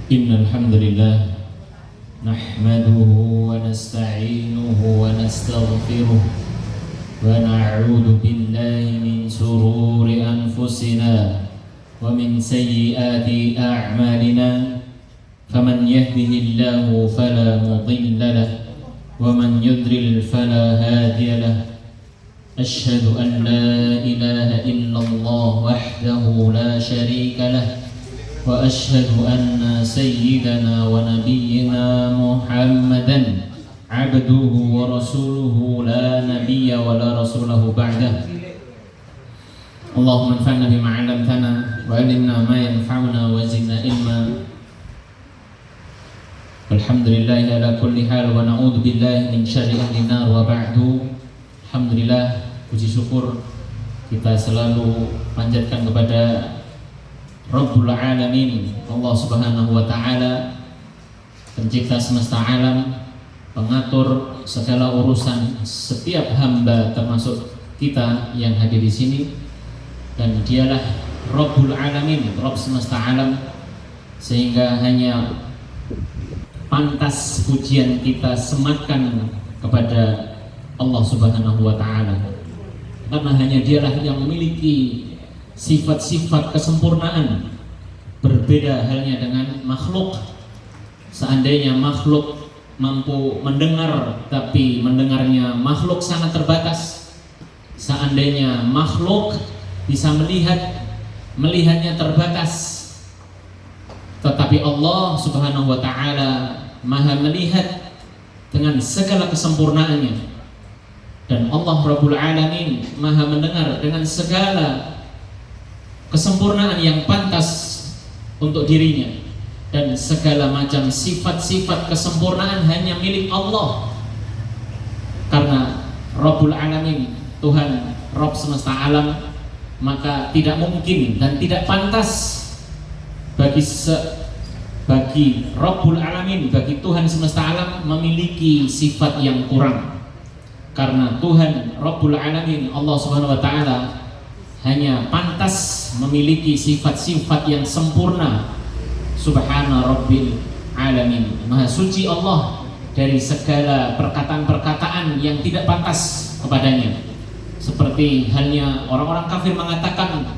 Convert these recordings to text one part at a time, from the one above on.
Innal hamdalillah nahmaduhu wa nasta'inuhu wa nastaghfiruh wa na'udzu billahi min shururi anfusina wa min sayyiati a'malina faman yahdihillahu fala mudilla lahu wa man yudlil fala hadiya lahu ashhadu an la ilaha illallah wahdahu la syarika lahu wa ashhadu anna sayyidana wa nabiyyina Muhammadan abduhu wa rasuluhu la nabiyya wa la rasulahu ba'dah. Allahumma anfa'na bima 'allamtana wa 'allimna ma yanfa'una wa zidna ilma. Alhamdulillahi ala kulli hal wa na'udzu billahi min syarri ahli nar wa ba'du. Alhamdulillah, puji syukur kita selalu panjatkan kepada Rabbul Alamin, Allah Subhanahu wa Ta'ala, pencipta semesta alam, pengatur segala urusan setiap hamba termasuk kita yang hadir di sini. Dan dialah Rabbul Alamin, Rabb semesta alam, sehingga hanya pantas pujian kita sematkan kepada Allah Subhanahu wa Ta'ala, karena hanya dialah yang memiliki sifat-sifat kesempurnaan. Berbeda halnya dengan makhluk. Seandainya makhluk mampu mendengar, tapi mendengarnya makhluk sangat terbatas. Seandainya makhluk bisa melihat, melihatnya terbatas. Tetapi Allah Subhanahu wa Ta'ala Maha melihat dengan segala kesempurnaannya. Dan Allah Rabbul Alamin Maha mendengar dengan segala kesempurnaan yang pantas untuk dirinya. Dan segala macam sifat-sifat kesempurnaan hanya milik Allah. Karena Rabbul Alamin, Tuhan Rabb semesta alam, maka tidak mungkin dan tidak pantas bagi Rabbul Alamin, bagi Tuhan semesta alam memiliki sifat yang kurang. Karena Tuhan Rabbul Alamin, Allah Subhanahu wa Ta'ala, hanya pantas memiliki sifat-sifat yang sempurna. Subhana Rabbil Alamin, Maha suci Allah dari segala perkataan-perkataan yang tidak pantas kepadanya. Seperti halnya orang-orang kafir mengatakan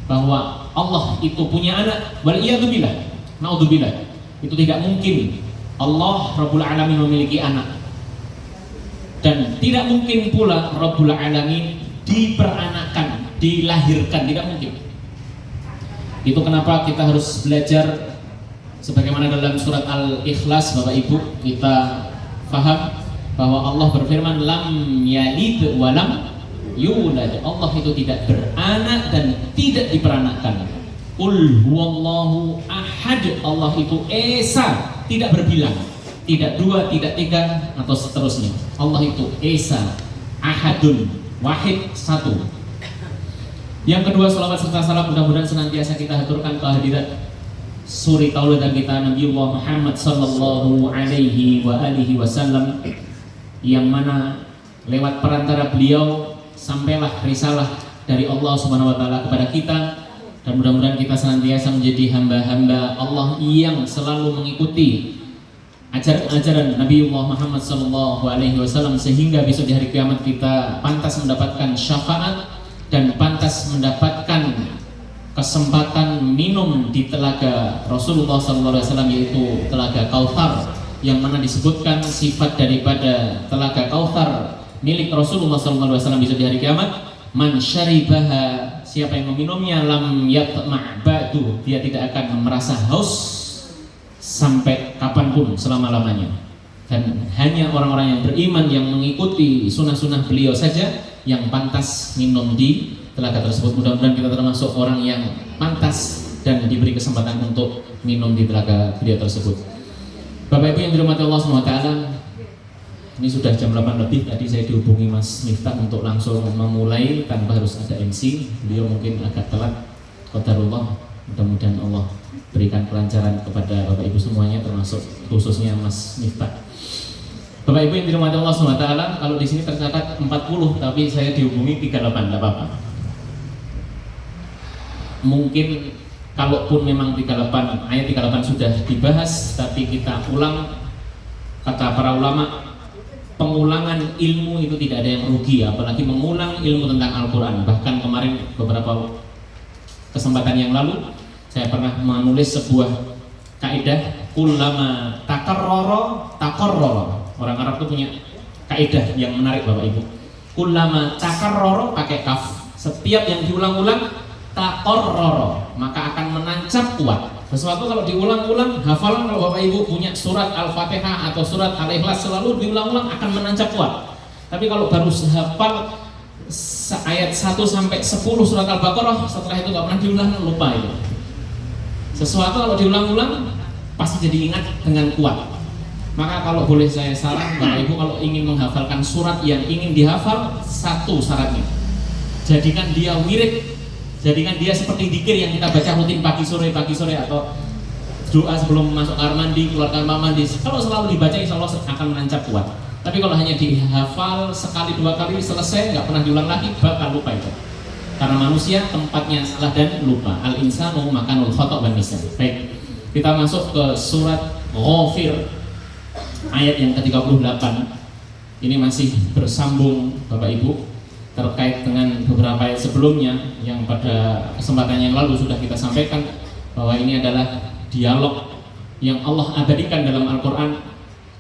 bahwa Allah itu punya anak. Wal iyadzubillah, naudzubillah. Itu tidak mungkin. Allah Rabbul Alamin memiliki anak. Dan tidak mungkin pula Rabbul Alamin diperanakan, dilahirkan, tidak mungkin. Itu kenapa kita harus belajar sebagaimana dalam surat Al-Ikhlas, Bapak Ibu, kita faham bahwa Allah berfirman lam yalid wa lam yulad. Allah itu tidak beranak dan tidak diperanakan. Qul huwallahu ahad. Allah itu esa, tidak berbilang, tidak dua, tidak tiga, atau seterusnya. Allah itu esa, ahadun, wahid, satu. Yang kedua, salawat serta salam mudah-mudahan senantiasa kita haturkan kehadirat suri tauladan kita Nabiullah Muhammad sallallahu alaihi wa alihi wasallam, yang mana lewat perantara beliau sampailah risalah dari Allah Subhanahu wa Ta'ala kepada kita. Dan mudah-mudahan kita senantiasa menjadi hamba-hamba Allah yang selalu mengikuti ajaran Nabiullah Muhammad sallallahu alaihi wasallam, sehingga besok di hari kiamat kita pantas mendapatkan syafaat dan pantas mendapatkan kesempatan minum di telaga Rasulullah sallallahu alaihi wasallam, yaitu telaga Kautsar, yang mana disebutkan sifat daripada telaga Kautsar milik Rasulullah sallallahu alaihi wasallam besok di hari kiamat. Man syaribaha, siapa yang meminumnya, lam yatma' ba'du, dia tidak akan merasa haus sampai kapanpun, selama-lamanya. Dan hanya orang-orang yang beriman yang mengikuti sunnah-sunnah beliau saja yang pantas minum di telaga tersebut. Mudah-mudahan kita termasuk orang yang pantas dan diberi kesempatan untuk minum di telaga beliau tersebut. Bapak Ibu yang dirahmati Allah SWT, ini sudah jam 8 lebih. Tadi saya dihubungi Mas Miftah untuk langsung memulai tanpa harus ada MC. Beliau mungkin agak telat, qadarullah. Mudah-mudahan Allah berikan kelancaran kepada Bapak Ibu semuanya, termasuk khususnya Mas Miftah. Bapak Ibu yang dirahmati Allah SWT, kalau di sini tercatat 40, tapi saya dihubungi 38, tidak apa-apa. Mungkin kalaupun memang 38 ayat 38 sudah dibahas, tapi kita ulang, kata para ulama, pengulangan ilmu itu tidak ada yang rugi, apalagi mengulang ilmu tentang Al-Quran. Bahkan kemarin beberapa kesempatan yang lalu saya pernah menulis sebuah kaidah, kullama takarrara. Orang Arab itu punya kaidah yang menarik Bapak Ibu. Kullama takarrara pakai kaf, setiap yang diulang-ulang takarrara, maka akan menancap kuat. Sesuatu kalau diulang-ulang, hafalan kalau Bapak Ibu punya surat Al-Fatihah atau surat Al-Ikhlas selalu diulang-ulang akan menancap kuat. Tapi kalau baru hafal ayat 1 sampai 10 surat Al-Baqarah, setelah itu nggak pernah diulang, lupa itu. Sesuatu kalau diulang-ulang pasti jadi ingat dengan kuat. Maka kalau boleh saya saran Bapak Ibu, kalau ingin menghafalkan surat yang ingin dihafal, satu syaratnya, jadikan dia wirid. Jadikan dia seperti dzikir yang kita baca rutin pagi sore atau doa sebelum masuk kamar mandi, keluar kamar mandi. Kalau selalu dibaca, insya Allah akan menancap kuat. Tapi kalau hanya dihafal sekali dua kali selesai, nggak pernah diulang lagi, bakal lupa itu. Karena manusia tempatnya salah dan lupa. Al-insanu makanul khata' wan nisyan. Baik, kita masuk ke surat Ghafir ayat yang ke-38. Ini masih bersambung Bapak Ibu, terkait dengan beberapa ayat sebelumnya yang pada kesempatan yang lalu sudah kita sampaikan bahwa ini adalah dialog yang Allah abadikan dalam Al-Quran.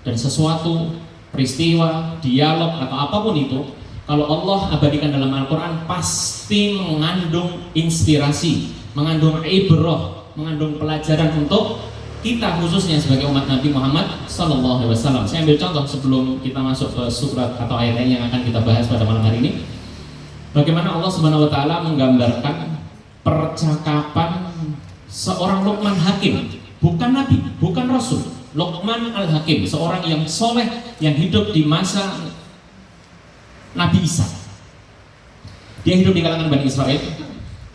Dan sesuatu peristiwa, dialog atau apapun itu, kalau Allah abadikan dalam Al-Quran pasti mengandung inspirasi, mengandung ibrah, mengandung pelajaran untuk kita khususnya sebagai umat Nabi Muhammad SAW. Saya ambil contoh sebelum kita masuk ke surat atau ayat lain yang akan kita bahas pada malam hari ini. Bagaimana Allah Subhanahu wa taala menggambarkan percakapan seorang Luqman Hakim, bukan nabi, bukan rasul. Luqman Al-Hakim, seorang yang soleh yang hidup di masa Nabi Isa. Dia hidup di kalangan Bani Israel.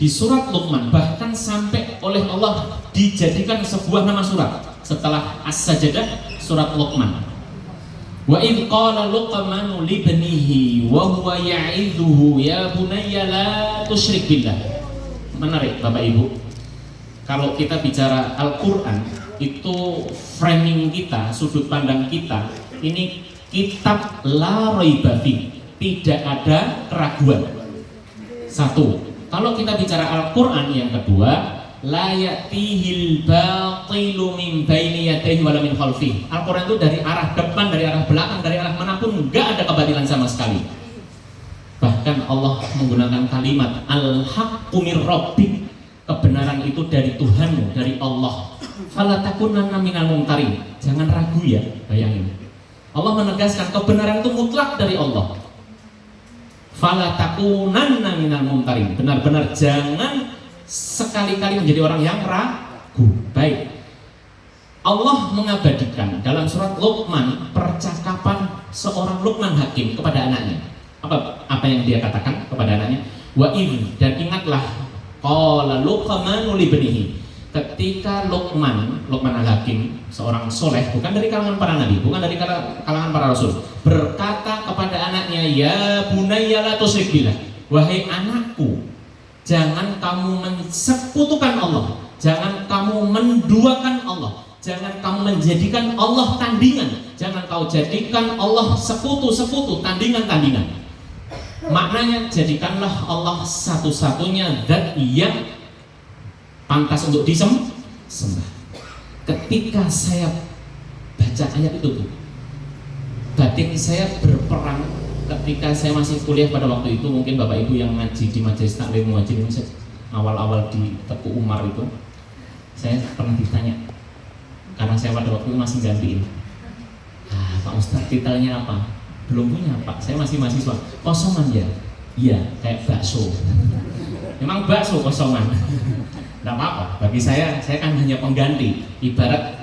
Di surat Luqman bahkan sampai oleh Allah dijadikan sebuah nama surat setelah As-Sajdah, surat Luqman. Wa idh qala Luqmanu libnihi wa huwa ya'idhuhu ya bunayya la tusyrik billah. Menarik Bapak Ibu, kalau kita bicara Al-Quran itu framing kita, sudut pandang kita, ini kitab la raiba fi, tidak ada keraguan. Satu, kalau kita bicara Al-Quran, yang kedua, la ya'tihil batilu min baini yadayhi wala min khalfihi. Al-Quran itu dari arah depan, dari arah belakang, dari arah manapun enggak ada kebatilan sama sekali. Bahkan Allah menggunakan kalimat al-haqqu mir rabbik, kebenaran itu dari Tuhanmu, dari Allah. Fala takunanna minal mumtarin. Jangan ragu ya, bayangin. Allah menegaskan kebenaran itu mutlak dari Allah. Fala takunanna minal mumtarin. Benar-benar jangan sekali-kali menjadi orang yang ragu. Baik, Allah mengabadikan dalam surat Luqman percakapan seorang Luqman Hakim kepada anaknya. Apa yang dia katakan kepada anaknya? Wa idh, dan ingatlah, qala Luqmanu libnihi, ketika Luqman Al-Hakim, seorang soleh, bukan dari kalangan para nabi, bukan dari kalangan para rasul, berkata kepada anaknya, ya bunayya la tusyrik billah, wahai anakku, jangan kamu mensekutukan Allah, jangan kamu menduakan Allah, jangan kamu menjadikan Allah tandingan, jangan kau jadikan Allah sekutu-sekutu, tandingan-tandingan. Maknanya, jadikanlah Allah satu-satunya zat yang pantas untuk disembah. Ketika saya baca ayat itu, batin saya berperang. Ketika saya masih kuliah pada waktu itu, mungkin Bapak Ibu yang ngaji di Majelis Taklim Muhajirin awal-awal di Teguh Umar itu, saya pernah ditanya, karena saya pada waktu itu masih gantiin, Pak Ustadz titelnya apa? Belum punya Pak, saya masih mahasiswa. Kosongan ya? Iya, kayak bakso. Memang bakso kosongan. Tidak apa-apa, bagi saya kan hanya pengganti. Ibarat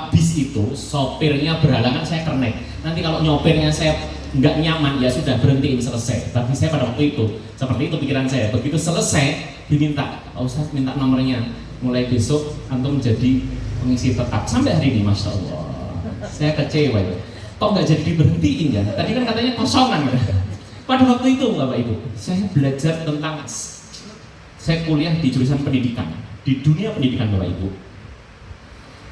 bis itu, sopirnya berhalangan, saya kernet. Nanti kalau nyopirnya saya nggak nyaman, ya sudah, berhentiin, selesai. Tapi saya pada waktu itu, seperti itu pikiran saya. Begitu selesai, diminta, Pak Ustadz minta nomornya, mulai besok antum jadi pengisi tetap. Sampai hari ini, Masya Allah, saya kecewa ya. Kok nggak jadi diberhentiin ya? Tadi kan katanya kosongan ya. Pada waktu itu Bapak Ibu, saya belajar tentang, saya kuliah di jurusan pendidikan. Di di dunia pendidikan Bapak Ibu,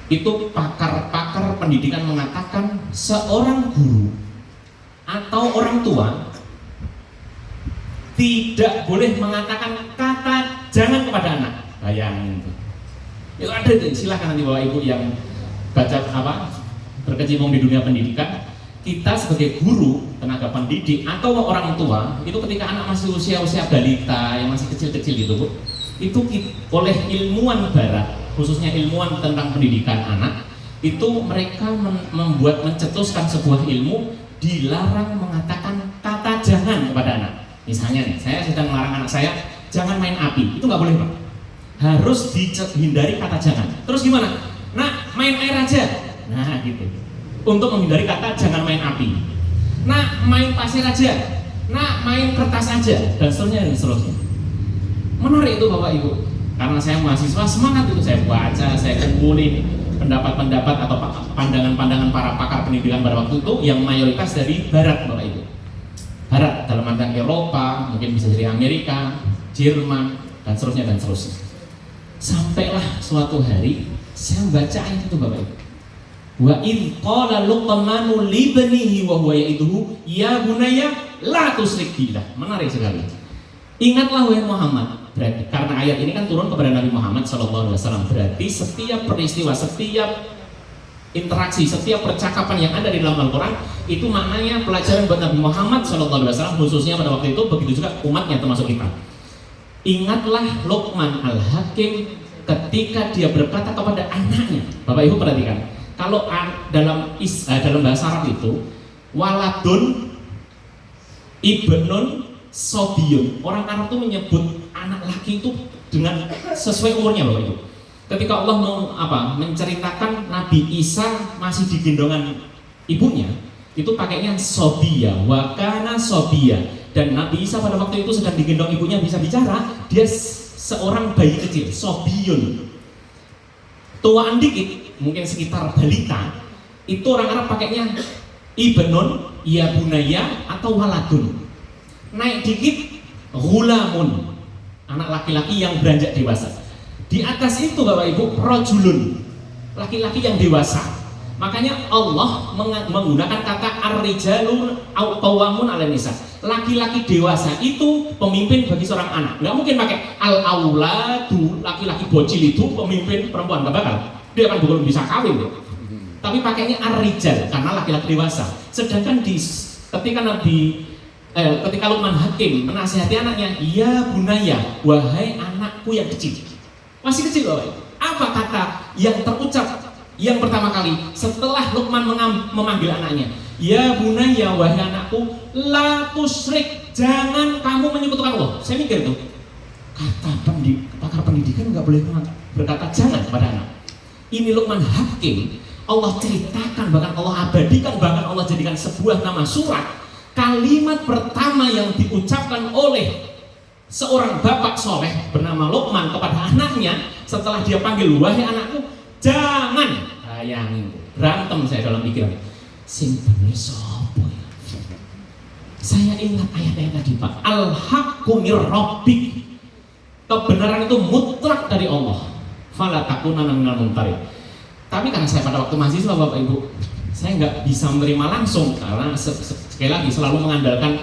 itu pakar-pakar pendidikan mengatakan seorang guru atau orang tua tidak boleh mengatakan kata jangan kepada anak. Bayangin itu ada itu, silahkan nanti Bapak Ibu yang baca berkecimpung di dunia pendidikan. Kita sebagai guru, tenaga pendidik atau orang tua itu ketika anak masih usia balita yang masih kecil-kecil gitu, itu oleh ilmuwan barat, khususnya ilmuwan tentang pendidikan anak, itu mereka membuat mencetuskan sebuah ilmu, dilarang mengatakan kata jangan kepada anak. Misalnya nih, saya sedang melarang anak saya jangan main api, itu nggak boleh Pak, harus dihindari kata jangan. Terus gimana? Nah, main air aja, nah gitu, untuk menghindari kata jangan main api. Nah, main pasir aja, nah main kertas aja, dan seterusnya dan seterusnya. Menarik itu Bapak Ibu, karena saya mahasiswa semangat itu, saya baca, saya kumpulin pendapat-pendapat atau pandangan-pandangan para pakar pendidikan pada waktu itu yang mayoritas dari Barat Bapak Ibu. Barat dalam artian Eropa, mungkin bisa dari Amerika, Jerman, dan seterusnya dan seterusnya. Sampailah suatu hari saya membaca ayat itu Bapak Ibu. Wa idh qala Luqmanu li banihi wa huwa ya'iduhu ya bunayya la tusyrik billah. Menarik sekali. Ingatlah wahai Muhammad. Berarti karena ayat ini kan turun kepada Nabi Muhammad SAW, berarti setiap peristiwa, setiap interaksi, setiap percakapan yang ada di dalam Al-Quran itu maknanya pelajaran buat Nabi Muhammad SAW, khususnya pada waktu itu, begitu juga umatnya termasuk kita. Ingatlah Luqman Al-Hakim ketika dia berkata kepada anaknya. Bapak Ibu perhatikan, kalau dalam bahasa Arab itu waladun ibnun sobiyun, orang Arab itu menyebut anak laki itu dengan sesuai umurnya Bapak Ibu. Ketika Allah mau menceritakan Nabi Isa masih di gendongan ibunya, itu pakainya sobiya, wakana sobiya, dan Nabi Isa pada waktu itu sedang digendong ibunya bisa bicara, dia seorang bayi kecil, sobiyun. Tuaan dikit, mungkin sekitar balita, itu orang Arab pakainya ibnun, ya bunaya, atau waladun. Naik dikit, ghulamun, anak laki-laki yang beranjak dewasa. Di atas itu Bapak Ibu, rajulun, laki-laki yang dewasa. Makanya Allah menggunakan kata ar-rijalun qawwamun 'alan nisa. Laki-laki dewasa itu pemimpin bagi seorang anak. Nggak mungkin pakai al-auladu, laki-laki bocil itu pemimpin perempuan, nggak bakal. Dia kan belum bisa kawin loh. Tapi pakainya ar-rijal karena laki-laki dewasa. Sedangkan ketika Luqman Hakim menasihati anaknya, ya bunaya, wahai anakku yang kecil, masih kecil loh. Apa kata yang terucap yang pertama kali setelah Luqman memanggil anaknya? Ya bunaya, wahai anakku, la tusyrik, jangan kamu menyekutukan Allah. Saya mikir tuh, kata pakar pendidikan nggak boleh berkata jangan kepada anak. Ini Luqman Hakim, Allah ceritakan, bahkan Allah abadikan, bahkan Allah jadikan sebuah nama surat. Kalimat pertama yang diucapkan oleh seorang bapak soleh bernama Luqman kepada anaknya setelah dia panggil, wahai anakku, jangan. Bayangin, berantem saya dalam pikiran, sing bener sopo ya? Saya ingat ayat-ayat tadi Pak, al-haqqu mir rabbik, kebenaran itu mutlak dari Allah, fala takunanna minal mumtarin. Tapi karena saya pada waktu mahasiswa Bapak Ibu, saya nggak bisa menerima langsung karena sekali lagi selalu mengandalkan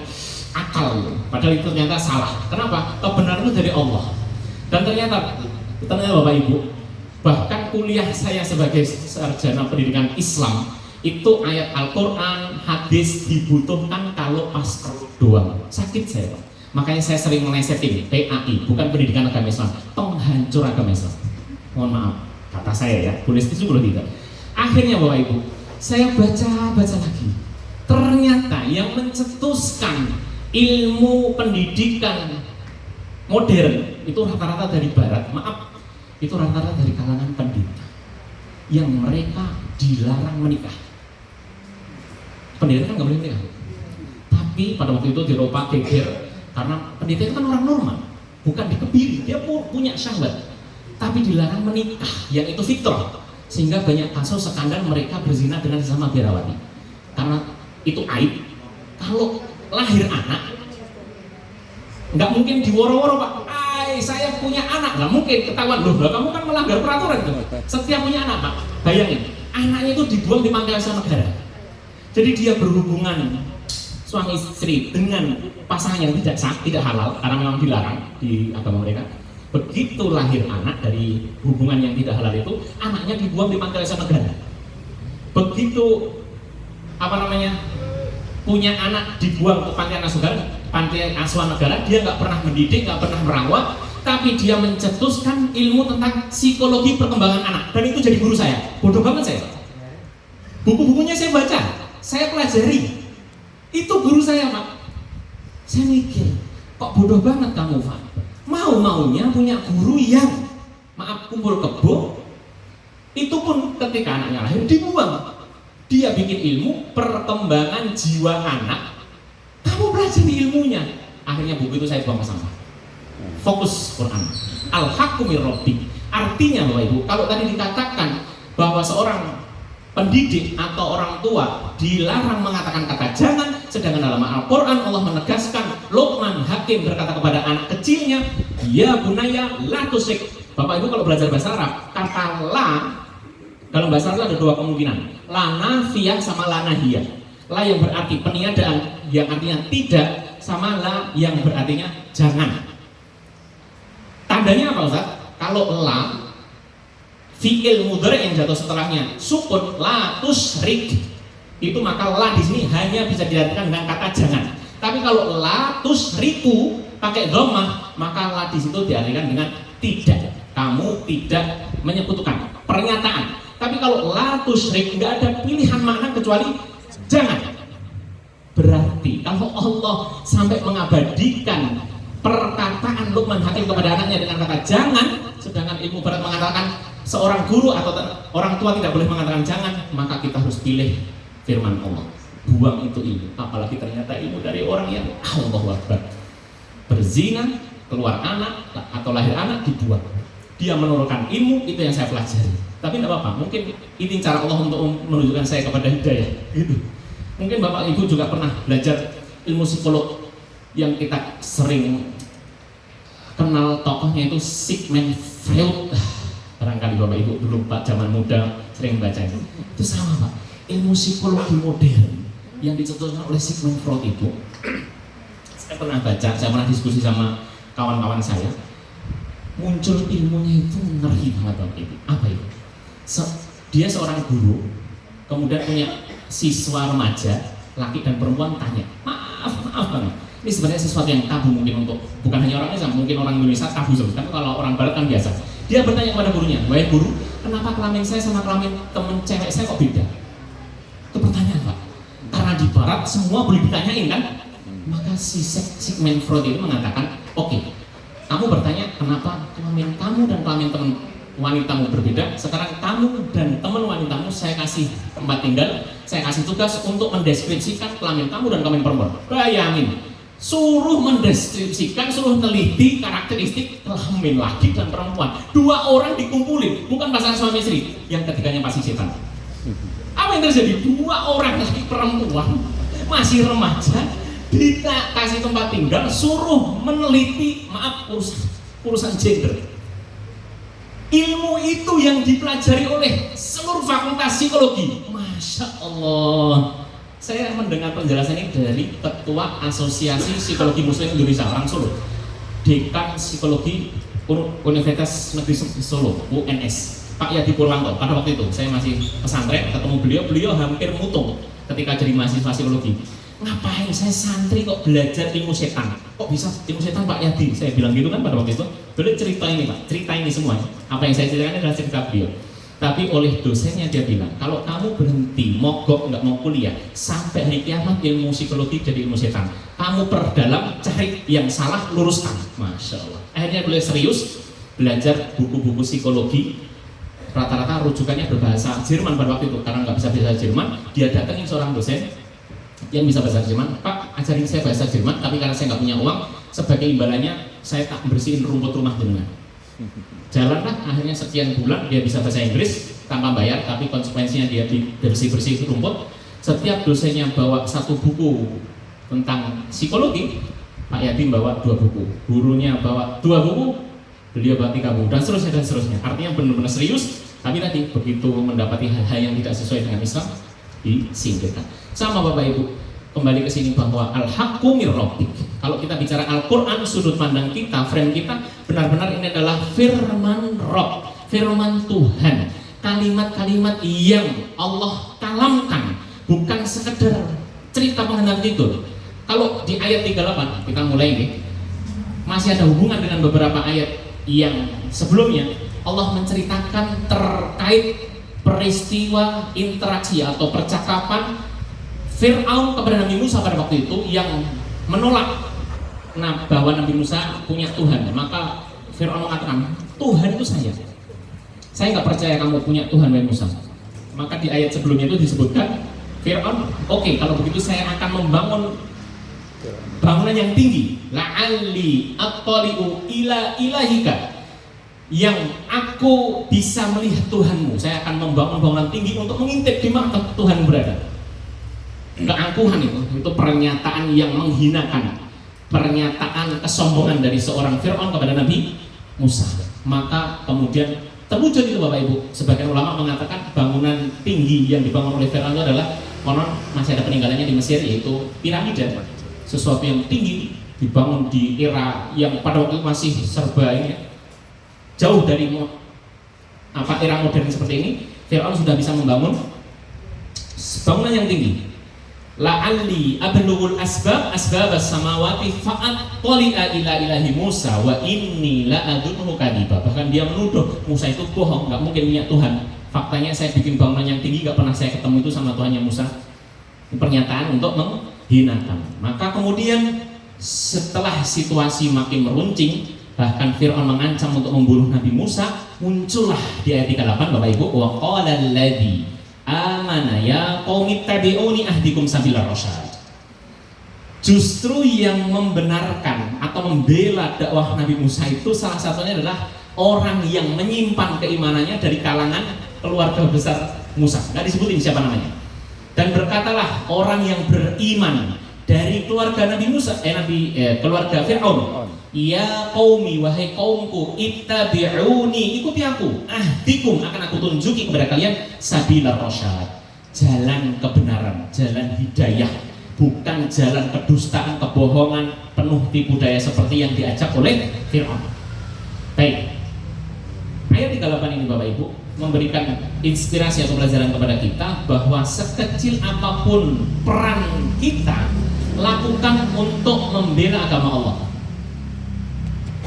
akal, padahal itu ternyata salah. Kenapa? Kebenaran itu dari Allah. Dan ternyata Bapak Ibu, bahkan kuliah saya sebagai sarjana pendidikan Islam itu ayat Al-Quran, hadis dibutuhkan kalau pas doang. Sakit saya Pak. Makanya saya sering melesetin PAI, bukan pendidikan agama Islam, penghancur agama Islam. Mohon maaf, kata saya ya, boleh setuju boleh tidak. Akhirnya Bapak Ibu, saya baca lagi. Ternyata yang mencetuskan ilmu pendidikan modern itu rata-rata dari Barat, maaf, itu rata-rata dari kalangan pendeta yang mereka dilarang menikah. Pendeta kan nggak boleh menikah, tapi pada waktu itu di Eropa geger karena pendeta itu kan orang normal, bukan dikebiri, dia punya syahwat, tapi dilarang menikah, yang itu fitrah. Sehingga banyak kasus skandal mereka berzina dengan sesama biarawati karena itu aib. Kalau lahir anak nggak mungkin diworo-woro Pak, woi saya punya anak, nggak mungkin ketahuan loh, kamu kan melanggar peraturan itu. Setiap punya anak Pak, bayangin anaknya itu dibuang di pantai asuhan negara. Jadi dia berhubungan suami istri dengan pasangan yang tidak halal karena memang dilarang di agama mereka. Begitu lahir anak dari hubungan yang tidak halal itu, anaknya dibuang di pantai asuhan negara. Begitu punya anak dibuang ke pantai asuhan negara, dia nggak pernah mendidik, nggak pernah merawat, tapi dia mencetuskan ilmu tentang psikologi perkembangan anak, dan itu jadi guru saya. Bodoh banget saya. Buku-bukunya saya baca, saya pelajari. Itu guru saya Pak. Saya mikir, kok bodoh banget kamu Pak. Mau-maunya punya guru yang kumpul kebo, itu pun ketika anaknya lahir dibuang. Dia bikin ilmu perkembangan jiwa anak, kamu pelajari ilmunya. Akhirnya buku itu saya buang ke sampah. Fokus Quran. Al-haqqu mir rabbik. Artinya Bapak Ibu, kalau tadi dikatakan bahwa seorang pendidik atau orang tua dilarang mengatakan kata jangan, sedangkan dalam Al-Quran Allah menegaskan, Luqman Hakim berkata kepada anak kecilnya, ya bunaya la tusyrik. Bapak Ibu kalau belajar bahasa Arab, kata la dalam bahasa Arab ada dua kemungkinan, la nafiyah sama la nahiyah. La yang berarti peniadaan yang artinya tidak, sama la yang berartinya jangan. Tandanya apa Ustaz? Kalau la fi'il mudhari yang jatuh setelahnya sukun, la tusyrik, itu maka la di sini hanya bisa diartikan dengan kata jangan. Tapi kalau la tusyriku pakai dhammah, maka la di situ diartikan dengan tidak. Kamu tidak menyekutukan, pernyataan. Tapi kalau la tusyrik nggak ada pilihan makna kecuali jangan. Berarti kalau Allah sampai mengabadikan perkataan Luqman Hakim kepada anaknya dengan kata jangan, sedangkan ilmu barat mengatakan seorang guru atau orang tua tidak boleh mengatakan jangan, maka kita harus pilih firman Allah. Buang itu ilmu, apalagi ternyata ilmu dari orang yang Allahu Akbar. Berzina, keluar anak atau lahir anak dibuang. Dia menurunkan ilmu, itu yang saya pelajari. Tapi tidak apa-apa, mungkin ini cara Allah untuk menunjukkan saya kepada hidayah. Gitu. Mungkin Bapak Ibu juga pernah belajar ilmu psikolog yang kita sering kenal tokohnya itu Sigmund Freud. Barangkali Bapak Ibu dulu Pak zaman muda sering baca itu. Itu sama Pak, ilmu psikologi modern yang dicetuskan oleh Sigmund Freud itu. Saya pernah baca, saya pernah diskusi sama kawan-kawan saya. Muncul ilmunya itu ngeri banget Bapak Ibu. Apa itu? Dia seorang guru, kemudian punya siswa remaja, laki dan perempuan, tanya, maaf banget. Ini sebenarnya sesuatu yang tabu mungkin untuk bukan hanya orang Islam, mungkin orang Indonesia tabu sekali. Tapi kalau orang Barat kan biasa. Dia bertanya kepada gurunya, wahai guru, kenapa kelamin saya sama kelamin temen cewek saya kok beda? Itu pertanyaan Pak. Karena di Barat semua boleh ditanyain kan? Maka si Sigmund Freud itu mengatakan, oke, kamu bertanya kenapa kelamin kamu dan kelamin teman wanitamu berbeda. Sekarang kamu dan teman wanitamu saya kasih tempat tinggal, saya kasih tugas untuk mendeskripsikan kelamin kamu dan kelamin perempuan. Bayangin, suruh mendeskripsikan, suruh teliti karakteristik kelamin laki dan perempuan. Dua orang dikumpulin, bukan pasangan suami istri, yang ketiganya pasti setan. Apa yang terjadi? Dua orang laki perempuan masih remaja dikasih tempat tinggal, suruh meneliti, maaf, urusan gender. Ilmu itu yang dipelajari oleh seluruh fakultas psikologi. Masya Allah. Saya mendengar penjelasan ini dari Ketua Asosiasi Psikologi Muslim Indonesia, orang Solo, Dekan Psikologi Universitas Negeri Solo, UNS, Pak Yadi Purwanto. Pada waktu itu saya masih pesantren, ketemu beliau hampir mutung ketika jadi mahasiswa psikologi. Ngapain saya santri kok belajar ilmu setan? Kok bisa ilmu setan Pak Yadi? Saya bilang gitu kan pada waktu itu. Beliau cerita ini Pak, cerita ini semuanya. Apa yang saya ceritakan adalah cerita beliau. Tapi oleh dosennya dia bilang, kalau kamu berhenti, mogok, nggak mau kuliah, sampai hari kiamat ilmu psikologi jadi ilmu setan. Kamu perdalam, cari yang salah, luruskan. Masya Allah. Akhirnya beliau serius belajar buku-buku psikologi. Rata-rata rujukannya berbahasa Jerman pada waktu itu. Karena nggak bisa bahasa Jerman, dia datangin seorang dosen yang bisa bahasa Jerman. Pak, ajarin saya bahasa Jerman, tapi karena saya nggak punya uang, sebagai imbalannya saya tak bersihin rumput rumah jenengan. Jalanlah, akhirnya sekian bulan dia bisa bahasa Inggris tanpa bayar, tapi konsekuensinya dia bersih-bersih rumput. Setiap dosennya bawa satu buku tentang psikologi, Pak Yatim bawa 2 buku, gurunya bawa 2 buku, beliau bawa 3 buku, dan seterusnya. Artinya benar-benar serius, tapi tadi begitu mendapati hal-hal yang tidak sesuai dengan Islam, disingkirkan. Sama Bapak Ibu, kembali ke sini bahwa al-haqqu mir rabbik. Kalau kita bicara Al-Quran, sudut pandang kita, frame kita, benar-benar ini adalah firman Rabb, firman Tuhan, kalimat-kalimat yang Allah kalamkan, bukan sekedar cerita pengantar tidur. Kalau di ayat 38 kita mulai ini, masih ada hubungan dengan beberapa ayat yang sebelumnya. Allah menceritakan terkait peristiwa interaksi atau percakapan Fir'aun kepada Nabi Musa pada waktu itu yang menolak bahwa Nabi Musa punya Tuhan. Maka Fir'aun mengatakan, Tuhan itu saya nggak percaya kamu punya Tuhan, wahai Musa. Maka di ayat sebelumnya itu disebutkan Fir'aun, oke, kalau begitu saya akan membangun bangunan yang tinggi, la'alli attali'u ila ilahika, yang aku bisa melihat Tuhanmu. Saya akan membangun bangunan tinggi untuk mengintip di mana Tuhan berada. Keangkuhan itu pernyataan yang menghinakan, pernyataan kesombongan dari seorang Fir'aun kepada Nabi Musa. Maka kemudian terwujud itu Bapak Ibu. Sebagian ulama mengatakan bangunan tinggi yang dibangun oleh Fir'aun itu adalah, konon masih ada peninggalannya di Mesir, yaitu piramida. Sesuatu yang tinggi dibangun di era yang pada waktu itu masih serba ini, jauh dari era modern seperti ini. Fir'aun sudah bisa membangun bangunan yang tinggi. La'alli ablughul asbab as-samawati fa'attali'a ila ilahi Musa wa inni la'adunhu kadhiba. Bahkan dia menuduh Musa itu bohong, nggak mungkin punya Tuhan. Faktanya saya bikin bangunan yang tinggi, nggak pernah saya ketemu itu sama Tuhannya Musa. Ini pernyataan untuk menghinakan. Maka kemudian setelah situasi makin meruncing, bahkan Fir'aun mengancam untuk membunuh Nabi Musa, muncullah di ayat 38 Bapak Ibu, wa qala alladzi amana ya qaumi tabi'uni ahdikum sabilar rasyad. Justru yang membenarkan atau membela dakwah Nabi Musa itu salah satunya adalah orang yang menyimpan keimanannya dari kalangan keluarga besar Musa. Nggak disebutin siapa namanya. Dan berkatalah orang yang beriman dari keluarga Nabi Musa, keluarga Fir'aun, ya qaumi, wahai kaumku, ittabi'uni, ikuti aku, ahdikum, akan aku tunjuki kepada kalian sabilar rasyad, jalan kebenaran, jalan hidayah, bukan jalan kedustaan, kebohongan, penuh tipu daya seperti yang diajak oleh Fir'aun. Baik, ayat 38 ini Bapak Ibu memberikan inspirasi atau pelajaran kepada kita bahwa sekecil apapun peran kita lakukan untuk membela agama Allah.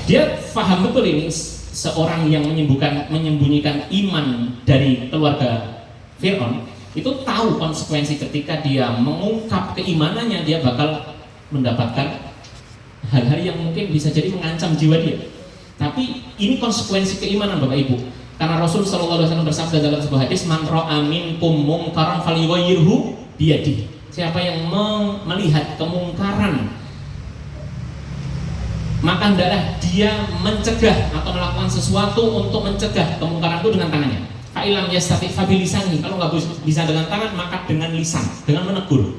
Dia paham betul ini, seorang yang menyembunyikan iman dari keluarga Fir'aun itu tahu konsekuensi ketika dia mengungkap keimanannya, dia bakal mendapatkan hal-hal yang mungkin bisa jadi mengancam jiwa dia. Tapi ini konsekuensi keimanan Bapak Ibu. Karena Rasul SAW bersabda dalam sebuah hadis, man ra'a minkum mungkaran falyughayyirhu biyadihi. Siapa yang melihat kemungkaran, maka hendaklah dia mencegah atau melakukan sesuatu untuk mencegah kemungkaran itu dengan tangannya. Fa'ilam yastati' fabilisani, kalau nggak bisa dengan tangan maka dengan lisan, dengan menegur.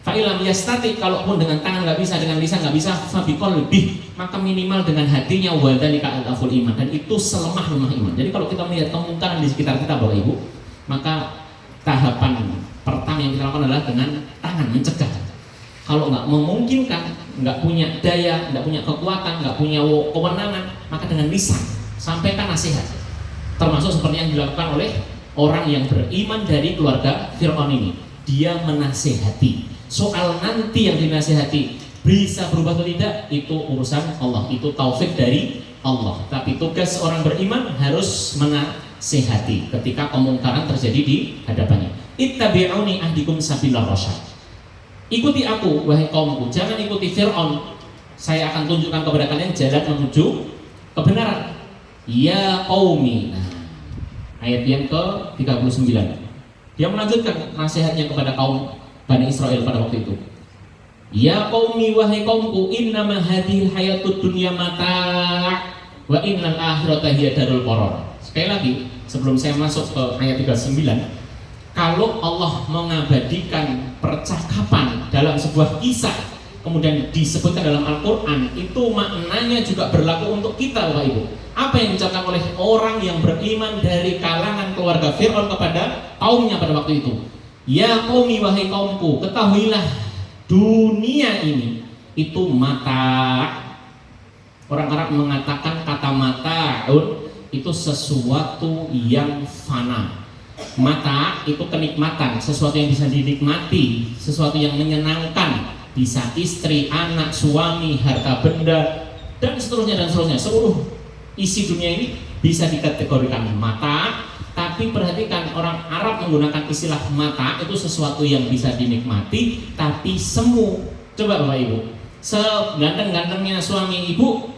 Fa'ilam yastati', kalaupun dengan tangan nggak bisa, dengan lisan nggak bisa, fabiqalbih, maka minimal dengan hatinya, wa dzalika adhaful iman, dan itu selemah-lemah iman. Jadi kalau kita melihat kemungkaran di sekitar kita Bapak Ibu, maka tahapan pertama yang kita lakukan adalah dengan tangan, mencegah. Kalau nggak memungkinkan, nggak punya daya, nggak punya kekuatan, nggak punya kewenangan, maka dengan lisan sampaikan nasihat. Termasuk seperti yang dilakukan oleh orang yang beriman dari keluarga Fir'aun ini. Dia menasihati. Soal nanti yang dinasihati bisa berubah atau tidak, itu urusan Allah, itu taufik dari Allah. Tapi tugas orang beriman harus menasihati ketika kemungkaran terjadi di hadapannya. Ittabi'uni ahdikum sabilar rasyad. Ikuti aku wahai kaumku, jangan ikuti Fir'aun. Saya akan tunjukkan kepada kalian jalan menuju kebenaran. Ya qaumi. Nah, ayat yang ke-39. Dia melanjutkan nasihatnya kepada kaum Bani Israel pada waktu itu. Ya qaumi, wahai kaumku, innama hadhil hayatud dunya mata' wa innal akhirata hiya darul qarar. Sekali lagi, sebelum saya masuk ke ayat 39, kalau Allah mengabadikan percakapan dalam sebuah kisah kemudian disebutkan dalam Al-Quran, itu maknanya juga berlaku untuk kita Bapak Ibu. Apa yang diucapkan oleh orang yang beriman dari kalangan keluarga Fir'aun kepada kaumnya pada waktu itu, ya qaumi, wahai kaumku, ketahuilah dunia ini itu mata. Orang Arab mengatakan kata mata'un itu sesuatu yang fana. Mata itu kenikmatan, sesuatu yang bisa dinikmati, sesuatu yang menyenangkan, bisa istri, anak, suami, harta benda, dan seterusnya dan seterusnya. Seluruh isi dunia ini bisa dikategorikan mata. Tapi perhatikan, orang Arab menggunakan istilah mata itu sesuatu yang bisa dinikmati tapi semu. Coba Bapak Ibu, seganteng-gantengnya suami ibu,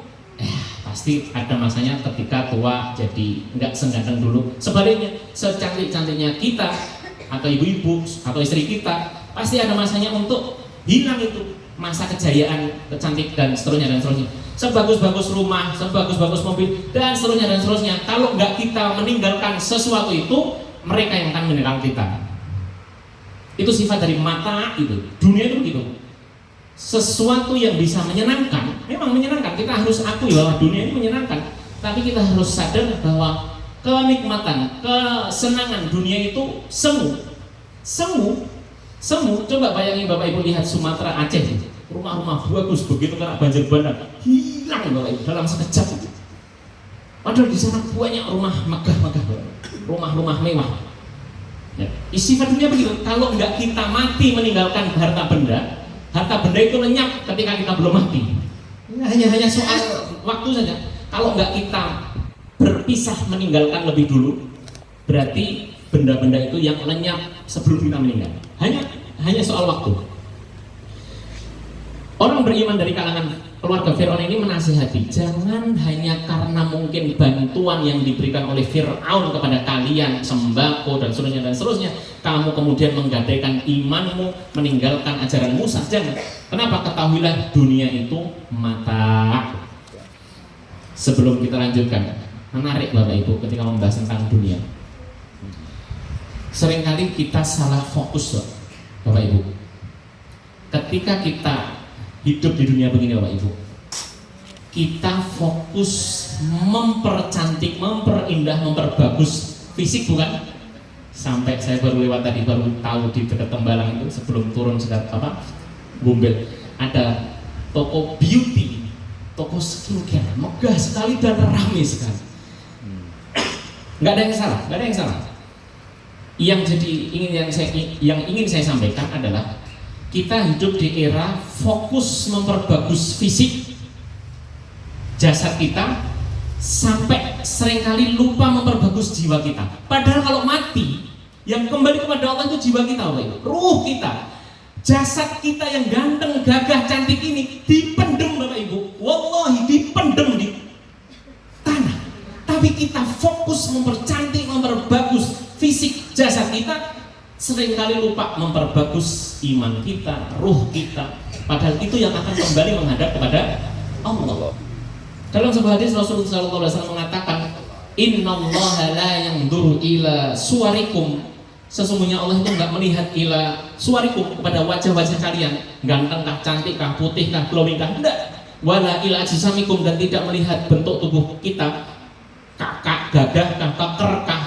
pasti ada masanya ketika tua jadi nggak seganteng dulu. Sebaliknya, secantik-cantiknya kita atau ibu-ibu atau istri kita, pasti ada masanya untuk hilang itu masa kejayaan, kecantik dan seterusnya dan seterusnya. Sebagus-bagus rumah, sebagus-bagus mobil dan seterusnya dan seterusnya, kalau nggak kita meninggalkan sesuatu itu, mereka yang akan meninggalkan kita. Itu sifat dari mata itu. Dunia itu begitu. Sesuatu yang bisa menyenangkan, memang menyenangkan, kita harus akui bahwa dunia ini menyenangkan, tapi kita harus sadar bahwa kenikmatan, kesenangan dunia itu semu. Coba bayangin Bapak Ibu lihat Sumatera, Aceh, rumah-rumah bagus begitu karena banjir bandang, hilang Bapak Ibu dalam sekejap. Padahal di sana banyak rumah megah-megah, rumah-rumah mewah. Ya, sifat dunia begitu. Kalau nggak kita mati meninggalkan harta benda itu lenyap ketika kita belum mati. Hanya soal waktu saja. Kalau nggak kita berpisah meninggalkan lebih dulu, berarti benda-benda itu yang lenyap sebelum kita meninggal. Hanya soal waktu. Orang beriman dari kalangan keluarga Fir'aun ini menasihati, jangan hanya karena mungkin bantuan yang diberikan oleh Fir'aun kepada kalian, sembako dan seterusnya, kamu kemudian menggadaikan imanmu, meninggalkan ajaran Musa. Jangan. Kenapa? Ketahuilah dunia itu mata. Sebelum kita lanjutkan, menarik Bapak Ibu ketika membahas tentang dunia. Seringkali kita salah fokus Bapak Ibu. Ketika kita hidup di dunia begini Bapak Ibu, kita fokus mempercantik, memperindah, memperbagus fisik, bukan? Sampai saya baru lewat tadi, baru tahu di dekat Tembalang itu sebelum turun sekat Bumbel, ada toko beauty, toko skincare, megah sekali dan ramai sekali. Nggak ada yang salah. Yang ingin saya sampaikan adalah kita hidup di era fokus memperbagus fisik jasad kita sampai seringkali lupa memperbagus jiwa kita. Padahal kalau mati, yang kembali kepada Allah itu jiwa kita, ruh kita, jasad kita yang ganteng, gagah, cantik ini dipendem Bapak Ibu, wallahi dipendem di tanah. Tapi kita fokus mempercantik, memperbagus fisik jasad kita, seringkali lupa memperbagus iman kita, ruh kita. Padahal itu yang akan kembali menghadap kepada Allah. Dalam sebuah hadis Rasulullah SAW mengatakan, Innallaha la yanzuru ila suwarikum. Sesungguhnya Allah itu enggak melihat ila suwarikum, kepada wajah-wajah kalian, gantenggah, cantikkah, putihkah, glowingkah, enggak. Wala ila ajsamikum, dan tidak melihat bentuk tubuh kita, kakak, gagahkah, kekerkah,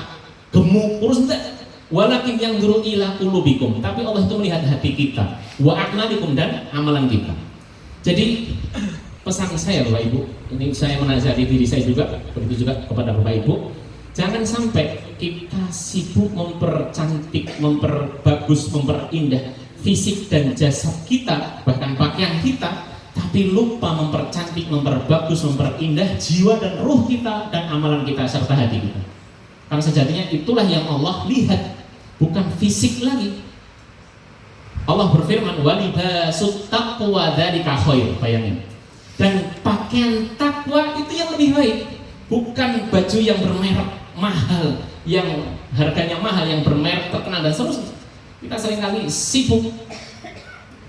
gemuk, kurus, enggak. Walakin yang yanzuru ila qulubikum, tapi Allah itu melihat hati kita, wa a'malikum, dan amalan kita. Jadi pesan saya Bapak Ibu, ini saya menasihati diri saya juga, begitu juga kepada Bapak Ibu, jangan sampai kita sibuk mempercantik, memperbagus, memperindah fisik dan jasad kita, bahkan pakaian kita, tapi lupa mempercantik, memperbagus, memperindah jiwa dan ruh kita dan amalan kita serta hati kita. Karena sejatinya itulah yang Allah lihat, bukan fisik lagi. Allah berfirman, walibasut taqwa dzalika khair, bayangin. Dan pakaian takwa itu yang lebih baik, bukan baju yang bermerek mahal, yang harganya mahal, yang bermerek terkenal dan seterusnya. Kita seringkali sibuk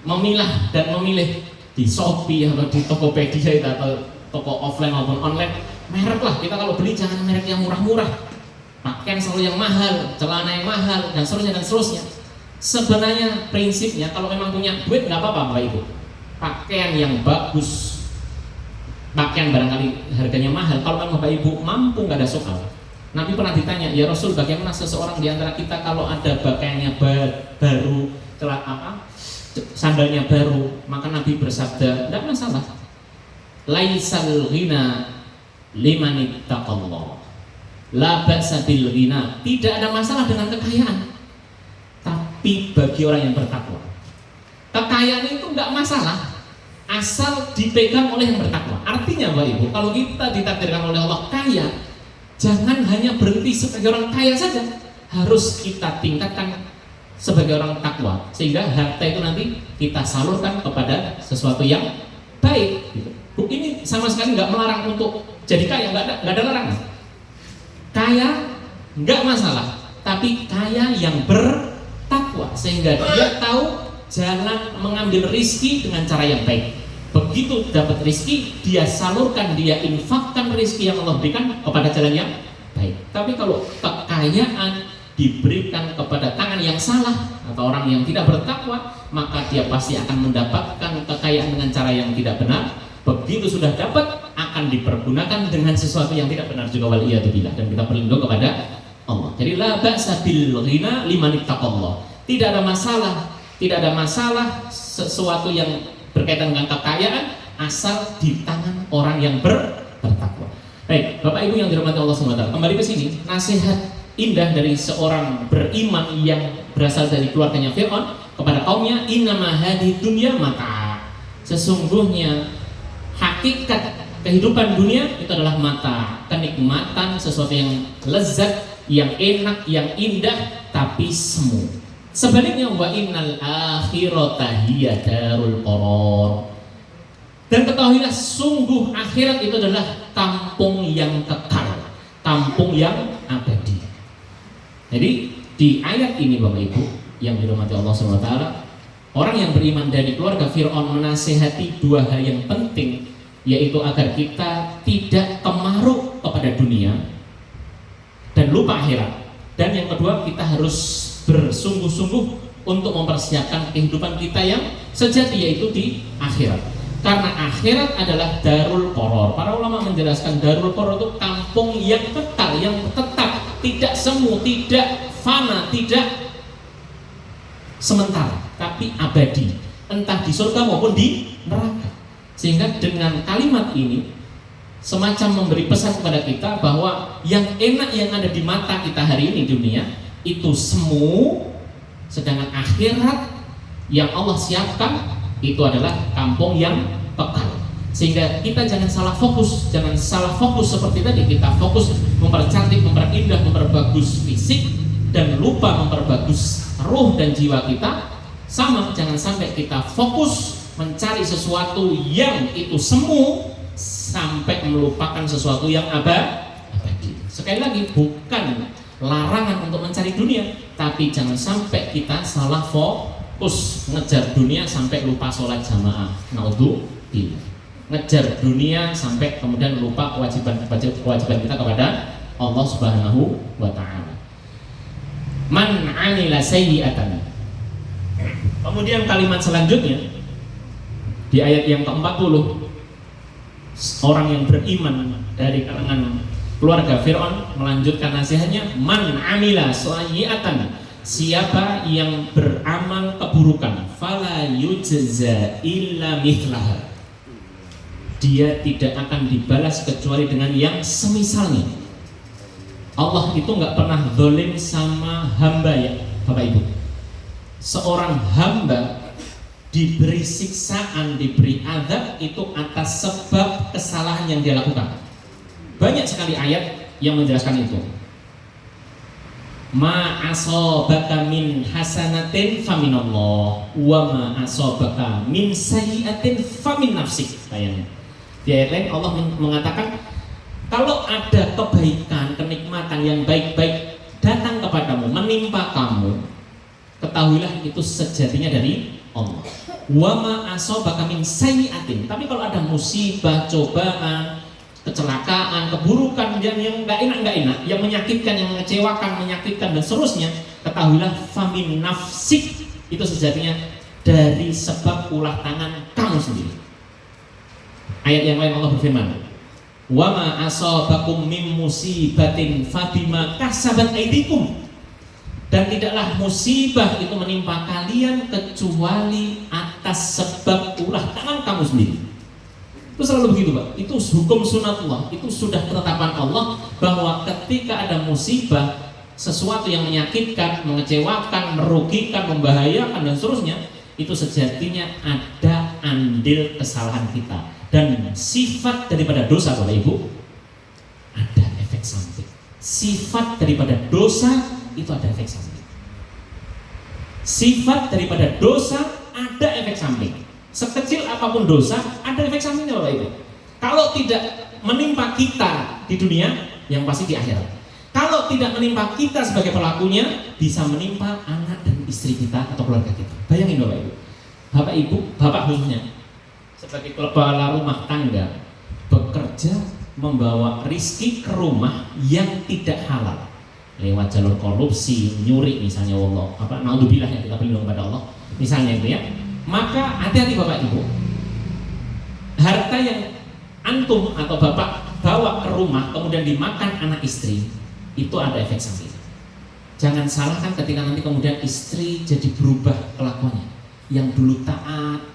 memilah dan memilih di Shopee atau di Tokopedia atau toko offline maupun online, merek lah. Kita kalau beli jangan merek yang murah-murah, pakaian selalu yang mahal, celana yang mahal dan seterusnya dan seterusnya. Sebenarnya prinsipnya kalau memang punya duit nggak apa-apa Bapak Ibu, pakaian yang bagus, pakaian barangkali harganya mahal, kalau memang Bapak Ibu mampu nggak ada soal. Nabi pernah ditanya, ya Rasul, bagaimana seseorang di antara kita kalau ada pakaiannya baru, sandalnya baru? Maka Nabi bersabda, tidak masalah. Laisal ghina liman ittaqallah, la ba'sa bil ghina. Tidak ada masalah dengan kekayaan, tapi bagi orang yang bertakwa. Kekayaan itu nggak masalah, asal dipegang oleh yang bertakwa. Artinya Bapak Ibu, kalau kita ditakdirkan oleh Allah kaya, jangan hanya berhenti sebagai orang kaya saja, harus kita tingkatkan sebagai orang takwa, sehingga harta itu nanti kita salurkan kepada sesuatu yang baik. Gitu. Ini sama sekali nggak melarang untuk jadi kaya, nggak ada larangan. Kaya nggak masalah, tapi kaya yang bertakwa, sehingga dia tahu jalan mengambil rizki dengan cara yang baik. Begitu dapat rizki, dia salurkan, dia infakkan rizki yang Allah berikan kepada jalan yang baik. Tapi kalau kekayaan diberikan kepada tangan yang salah atau orang yang tidak bertakwa, maka dia pasti akan mendapatkan kekayaan dengan cara yang tidak benar. Begitu sudah dapat, akan dipergunakan dengan sesuatu yang tidak benar juga, waliyadzubillah. Dan kita berlindung kepada Allah. Jadi la ba'sa bil ghina liman ittaqallah. Tidak ada masalah sesuatu yang berkaitan dengan kekayaan asal di tangan orang yang bertakwa. Baik, Bapak Ibu yang dirahmati Allah SWT, kembali ke sini, nasihat indah dari seorang beriman yang berasal dari keluarganya Fir'aun kepada kaumnya, innama hadhihi dunya mata. Sesungguhnya hakikat kehidupan dunia itu adalah mata, kenikmatan, sesuatu yang lezat, yang enak, yang indah, tapi semu. Sebaliknya, wa innal akhirata hiya darul qarar. Dan ketahuilah, sungguh akhirat itu adalah kampung yang kekal, kampung yang abadi. Jadi di ayat ini Bapak Ibu yang dirahmati Allah SWT, orang yang beriman dari keluarga Fir'aun menasihati dua hal yang penting, yaitu agar kita tidak kemaruk kepada dunia dan lupa akhirat. Dan yang kedua, kita harus bersungguh-sungguh untuk mempersiapkan kehidupan kita yang sejati, yaitu di akhirat. Karena akhirat adalah darul qarar. Para ulama menjelaskan darul qarar itu kampung yang kekal, yang tetap, tidak semu, tidak fana, tidak sementara, tapi abadi, entah di surga maupun di neraka. Sehingga dengan kalimat ini semacam memberi pesan kepada kita bahwa yang enak yang ada di mata kita hari ini dunia itu semu, sedangkan akhirat yang Allah siapkan itu adalah kampung yang kekal. Sehingga kita jangan salah fokus seperti tadi, kita fokus mempercantik, memperindah, memperbagus fisik dan lupa memperbagus ruh dan jiwa kita. Sama, jangan sampai kita fokus mencari sesuatu yang itu semu sampai melupakan sesuatu yang abadi. Sekali lagi, bukan larangan untuk mencari dunia, tapi jangan sampai kita salah fokus ngejar dunia sampai lupa sholat jamaah. Naudzubillah. Ngejar dunia sampai kemudian lupa kewajiban kita kepada Allah Subhanahu wa Ta'ala. Man 'amila sayyi'atan. Kemudian kalimat selanjutnya di ayat yang ke-40, orang yang beriman dari kalangan keluarga Fir'aun melanjutkan nasihatnya, man 'amila sayyi'atan, siapa yang beramal keburukan, fala yujza illa mithlaha, dia tidak akan dibalas kecuali dengan yang semisalnya. Allah itu nggak pernah zalim sama hamba ya Bapak Ibu. Seorang hamba diberi siksaan, diberi azab itu atas sebab kesalahan yang dia lakukan. Banyak sekali ayat yang menjelaskan itu. Ma asobaka min hasanatin faminallah, wa ma asobaka min sayyiatin famin nafsik. Kayaknya di ayat lain Allah mengatakan, kalau ada kebaikan, kenikmatan yang baik-baik datang kepadamu, menimpa kamu, ketahuilah itu sejatinya dari Allah. Wa ma asobaka min sayyiatin. Tapi kalau ada musibah, cobaan, kecelakaan, keburukan yang nggak enak, yang menyakitkan, yang mengecewakan, menyakitkan dan seterusnya, ketahuilah famin nafsik, itu sejatinya dari sebab ulah tangan kamu sendiri. Ayat yang lain Allah berfirman, wa ma asabakum min musibatin fabima kasabat aydikum, dan tidaklah musibah itu menimpa kalian kecuali atas sebab ulah tangan kamu sendiri. Itu selalu begitu, Pak. Itu hukum sunatullah, itu sudah ketetapan Allah bahwa ketika ada musibah, sesuatu yang menyakitkan, mengecewakan, merugikan, membahayakan dan seterusnya, itu sejatinya ada andil kesalahan kita. Dan sifat daripada dosa, Bapak Ibu, ada efek samping. Sifat daripada dosa itu ada efek samping. Sifat daripada dosa ada efek samping. Sekecil apapun dosa ada efek sampingnya, Bapak Ibu. Kalau tidak menimpa kita di dunia, yang pasti di akhirat. Kalau tidak menimpa kita sebagai pelakunya, bisa menimpa anak dan istri kita atau keluarga kita. Bayangin Bapak Ibu, Bapak Ibu, Bapak khususnya sebagai kepala rumah tangga, bekerja membawa rizki ke rumah yang tidak halal lewat jalur korupsi, nyuri misalnya, Allah, naudzubillah, ya, kita berlindung pada Allah misalnya itu ya. Maka hati-hati Bapak Ibu, harta yang antum atau Bapak bawa ke rumah kemudian dimakan anak istri, itu ada efek samping. Jangan salahkan ketika nanti kemudian istri jadi berubah kelakuannya, yang dulu taat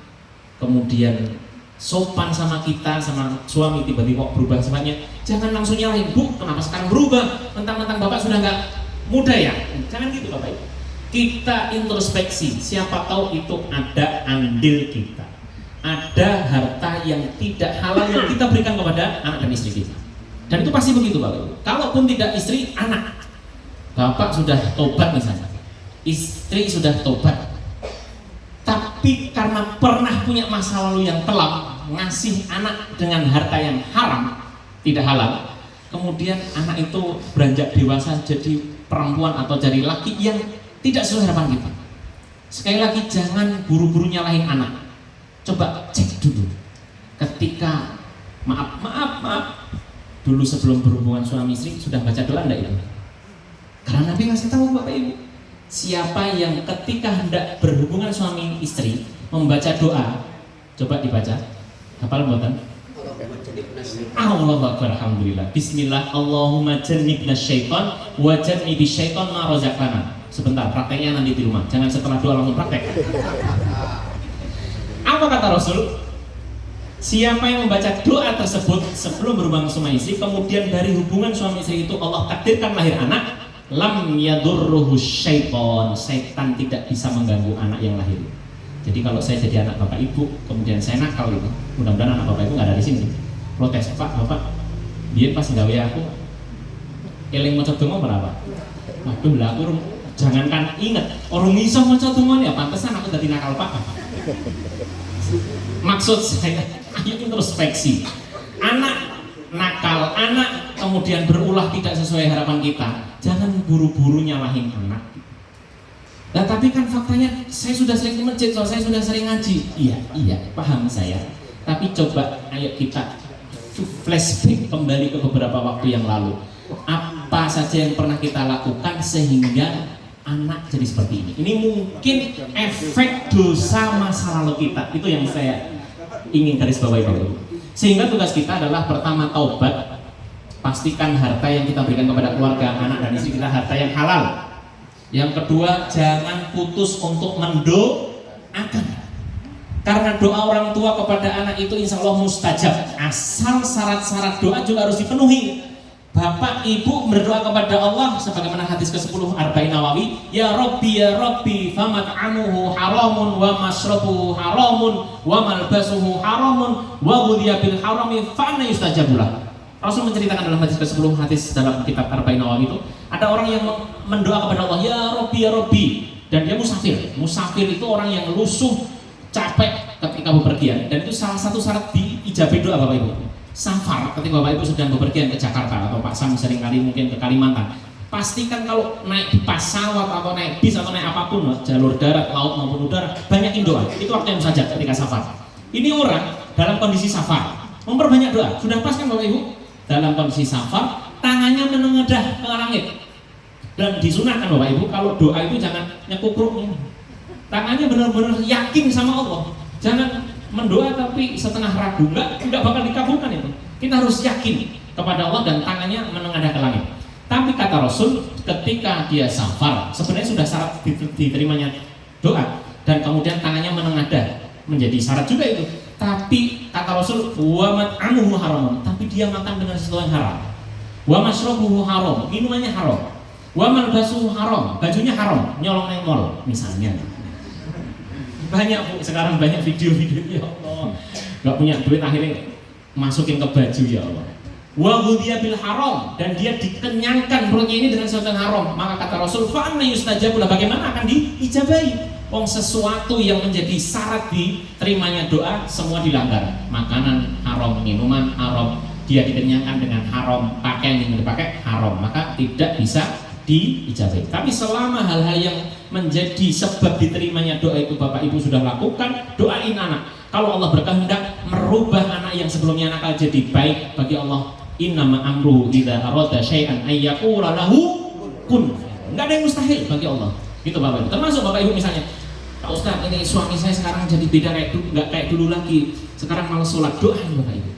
kemudian sopan sama kita, sama suami, tiba-tiba berubah semuanya. Jangan langsung nyalahin, Bu, kenapa sekarang berubah? Mentang-mentang Bapak sudah nggak muda ya? Jangan gitu Bapak Ibu. Kita introspeksi, siapa tahu itu ada andil kita, ada harta yang tidak halal yang kita berikan kepada anak dan istri kita. Dan itu pasti begitu Bapak Ibu. Kalaupun tidak istri, anak. Bapak sudah tobat misalnya, istri sudah tobat, tapi karena pernah punya masa lalu yang kelam, ngasih anak dengan harta yang haram, tidak halal, kemudian anak itu beranjak dewasa jadi perempuan atau jadi laki yang tidak sesuai harapan kita. Sekali lagi, jangan buru-buru nyalahin anak. Coba cek dulu ketika maaf dulu sebelum berhubungan suami istri sudah baca doa enggak itu? Karena Nabi ngasih tahu Bapak Ibu, siapa yang ketika hendak berhubungan suami istri membaca doa, coba dibaca, hafal mboten? Allahu Akbar, alhamdulillah. Bismillah, Allahumma jannibna syaitan wa jannibi syaitan ma razaqtana. Sebentar, prakteknya nanti di rumah. Jangan setelah doa langsung praktek. Apa kata Rasul? Siapa yang membaca doa tersebut sebelum berhubungan suami istri, kemudian dari hubungan suami istri itu Allah takdirkan lahir anak, lam yadurruhu syaiton, setan tidak bisa mengganggu anak yang lahir. Jadi kalau saya jadi anak Bapak Ibu, kemudian saya nakal itu, mudah-mudahan anak Bapak Ibu nggak ada di sini. Protes, Pak, Bapak, biar pas gawe aku, eling maca donga berapa? Waduh lah, aku jangankan inget, orang iso maca donga ya, pantesan aku dadi nakal Pak. Maksud saya, ayo introspeksi. Anak nakal, anak kemudian berulah tidak sesuai harapan kita, jangan buru-buru nyalahin anak. Nah tapi kan faktanya saya sudah sering ke masjid, saya sudah sering ngaji. Iya, paham saya. Tapi coba ayo kita flashback kembali ke beberapa waktu yang lalu. Apa saja yang pernah kita lakukan sehingga anak jadi seperti ini? Ini mungkin efek dosa masa lalu kita. Itu yang saya ingin garis bawahi Bapak Ibu. Sehingga tugas kita adalah pertama taubat, pastikan harta yang kita berikan kepada keluarga, anak dan istri kita harta yang halal. Yang kedua, jangan putus untuk mendoakan, karena doa orang tua kepada anak itu insya Allah mustajab, asal syarat-syarat doa juga harus dipenuhi. Bapak ibu berdoa kepada Allah sebagaimana hadis ke-10 Arba'in Nawawi, ya Rabbi famat'amuhu haramun wa masrabuhu haramun wa malbasuhu haramun wa ghudhiya bil harami fa anna yustajabulah. Rasul menceritakan dalam hadis ke-10 hadis dalam kitab Arba'in Nawawi itu, ada orang yang mendoa kepada Allah, ya Rabbi, dan dia musafir. Musafir itu orang yang lusuh, capek ketika bepergian, dan itu salah satu syarat diijabi doa Bapak Ibu. Safar, ketika Bapak Ibu sedang bepergian ke Jakarta atau Pak Sam seringkali mungkin ke Kalimantan, pastikan kalau naik di pesawat atau naik bis atau naik apapun, jalur darat, laut maupun udara, banyakin doa. Itu waktu yang saja ketika safar. Ini orang dalam kondisi safar memperbanyak doa. Sudah pas kan Bapak Ibu? Dalam kondisi safar, tangannya menengadah ke langit. Dan disunahkan Bapak Ibu, kalau doa itu jangan nyekukruk ini, tangannya benar-benar yakin sama Allah. Jangan mendoa tapi setengah ragu, enggak bakal dikabulkan itu. Kita harus yakin kepada Allah dan tangannya menengadah ke langit. Tapi kata Rasul, ketika dia safar, sebenarnya sudah syarat diterimanya doa, dan kemudian tangannya menengadah menjadi syarat juga itu. Tapi kata Rasul, wa mat'amuhu haram, tapi dia makan dengan sesuatu yang haram. Wa masyrabuhu haram, minumannya haram. Wa malbasuhu haram, bajunya haram, nyolong nang mall misalnya. Banyak Bu, sekarang banyak video-video, ya Allah. Enggak punya duit akhirnya masukin ke baju, ya Allah. Wa ghudhiya bil haram, dan dia dikenyangkan perutnya ini dengan sesuatu yang haram. Maka kata Rasul, fa anna yustajabu, bagaimana akan diijabahi? Wong sesuatu yang menjadi syarat diterimanya doa semua dilanggar. Makanan haram, minuman haram, dia dikenyangkan dengan haram, pakaian yang dipakai haram, maka tidak bisa diijabahi. Tapi selama hal-hal yang menjadi sebab diterimanya doa itu Bapak Ibu sudah lakukan, doain anak. Kalau Allah berkehendak merubah anak yang sebelumnya nakal jadi baik, bagi Allah innama amruhu idza arada syai'an ay yaqula lahu kun. Enggak ada yang mustahil bagi Allah. Gitu Bapak Ibu. Termasuk Bapak Ibu misalnya, Pak Ustaz, ini suami saya sekarang jadi beda enggak kayak dulu lagi. Sekarang malas sholat, doain Bapak Ibu.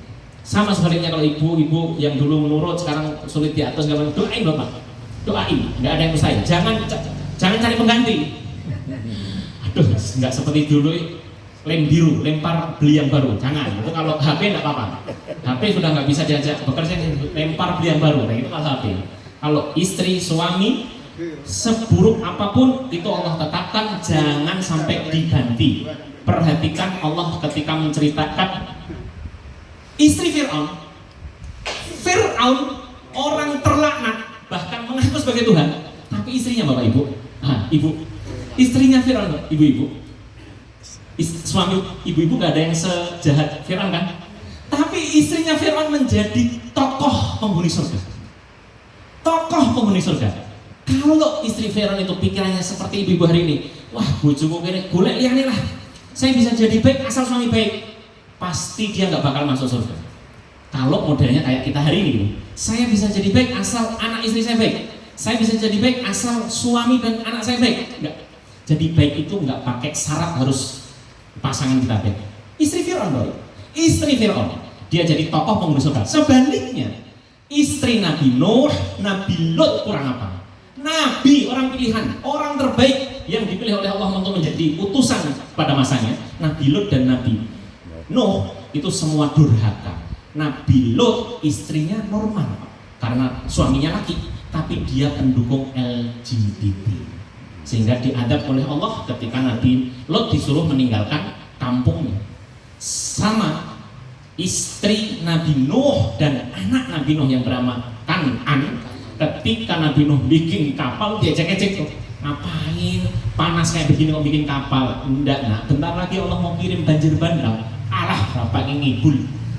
Sama sebaliknya kalau ibu-ibu yang dulu menurut sekarang sulit di atas, doain Bapak. Doain, enggak ada yang mustahil. Jangan cari pengganti. Aduh, enggak seperti dulu lem biru, lempar beli yang baru. Jangan. Itu kalau HP enggak apa-apa. HP sudah enggak bisa diajak bekerja, lempar beli yang baru. Nah, itu kalau HP. Kalau istri, suami, seburuk apapun itu Allah tetapkan, jangan sampai diganti. Perhatikan Allah ketika menceritakan istri Fir'aun. Fir'aun orang terlaknat, bahkan mengaku sebagai Tuhan, tapi istrinya Bapak Ibu, istrinya Fir'aun, ibu-ibu, suami ibu-ibu gak ada yang sejahat Fir'aun kan? Tapi istrinya Fir'aun menjadi tokoh penghuni surga. Tokoh penghuni surga. Kalau istri Fir'aun itu pikirannya seperti ibu-ibu hari ini, wah bojoku kene golek liyane lah, saya bisa jadi baik asal suami baik, pasti dia nggak bakal masuk surga. Kalau modelnya kayak kita hari ini, saya bisa jadi baik asal anak istri saya baik, saya bisa jadi baik asal suami dan anak saya baik. Enggak. Jadi baik itu nggak pakai syarat harus pasangan kita baik. Istri Fir'aun baik, istri Fir'aun dia jadi tokoh penghuni surga. Sebaliknya istri Nabi Nuh, Nabi Lut kurang apa? Nabi, orang pilihan, orang terbaik yang dipilih oleh Allah untuk menjadi utusan pada masanya. Nabi Lut dan Nabi Nuh itu semua durhaka. Nabi Lut istrinya normal karena suaminya laki, tapi dia pendukung LGBT, sehingga diadab oleh Allah ketika Nabi Lut disuruh meninggalkan kampungnya. Sama istri Nabi Nuh dan anak Nabi Nuh yang bernama Kan'an, ketika Nabi Nuh bikin kapal, dia ecek-ecek tuh, ngapain panas kayak begini kok bikin kapal? Enggak, nah bentar lagi Allah mau kirim banjir bandang. Alah, bapak ini ngibul.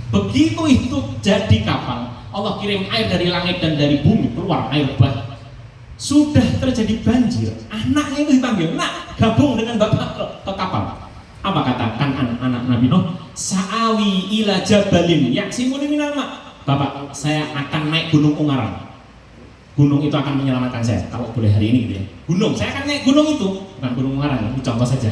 Begitu itu jadi kapal, Allah kirim air dari langit dan dari bumi, keluar air bah. Sudah terjadi banjir, anaknya itu dipanggil, nak gabung dengan bapak ke kapal. Apa katakan anak Nabi Nuh? Sa'awi ila jabalin yaksimuni minal ma'. Bapak, saya akan naik gunung Ungaran. Gunung itu akan menyelamatkan saya, kalau boleh hari ini gitu ya. Gunung, saya akan naik gunung itu, bukan gunung Ungaran, itu contoh saja.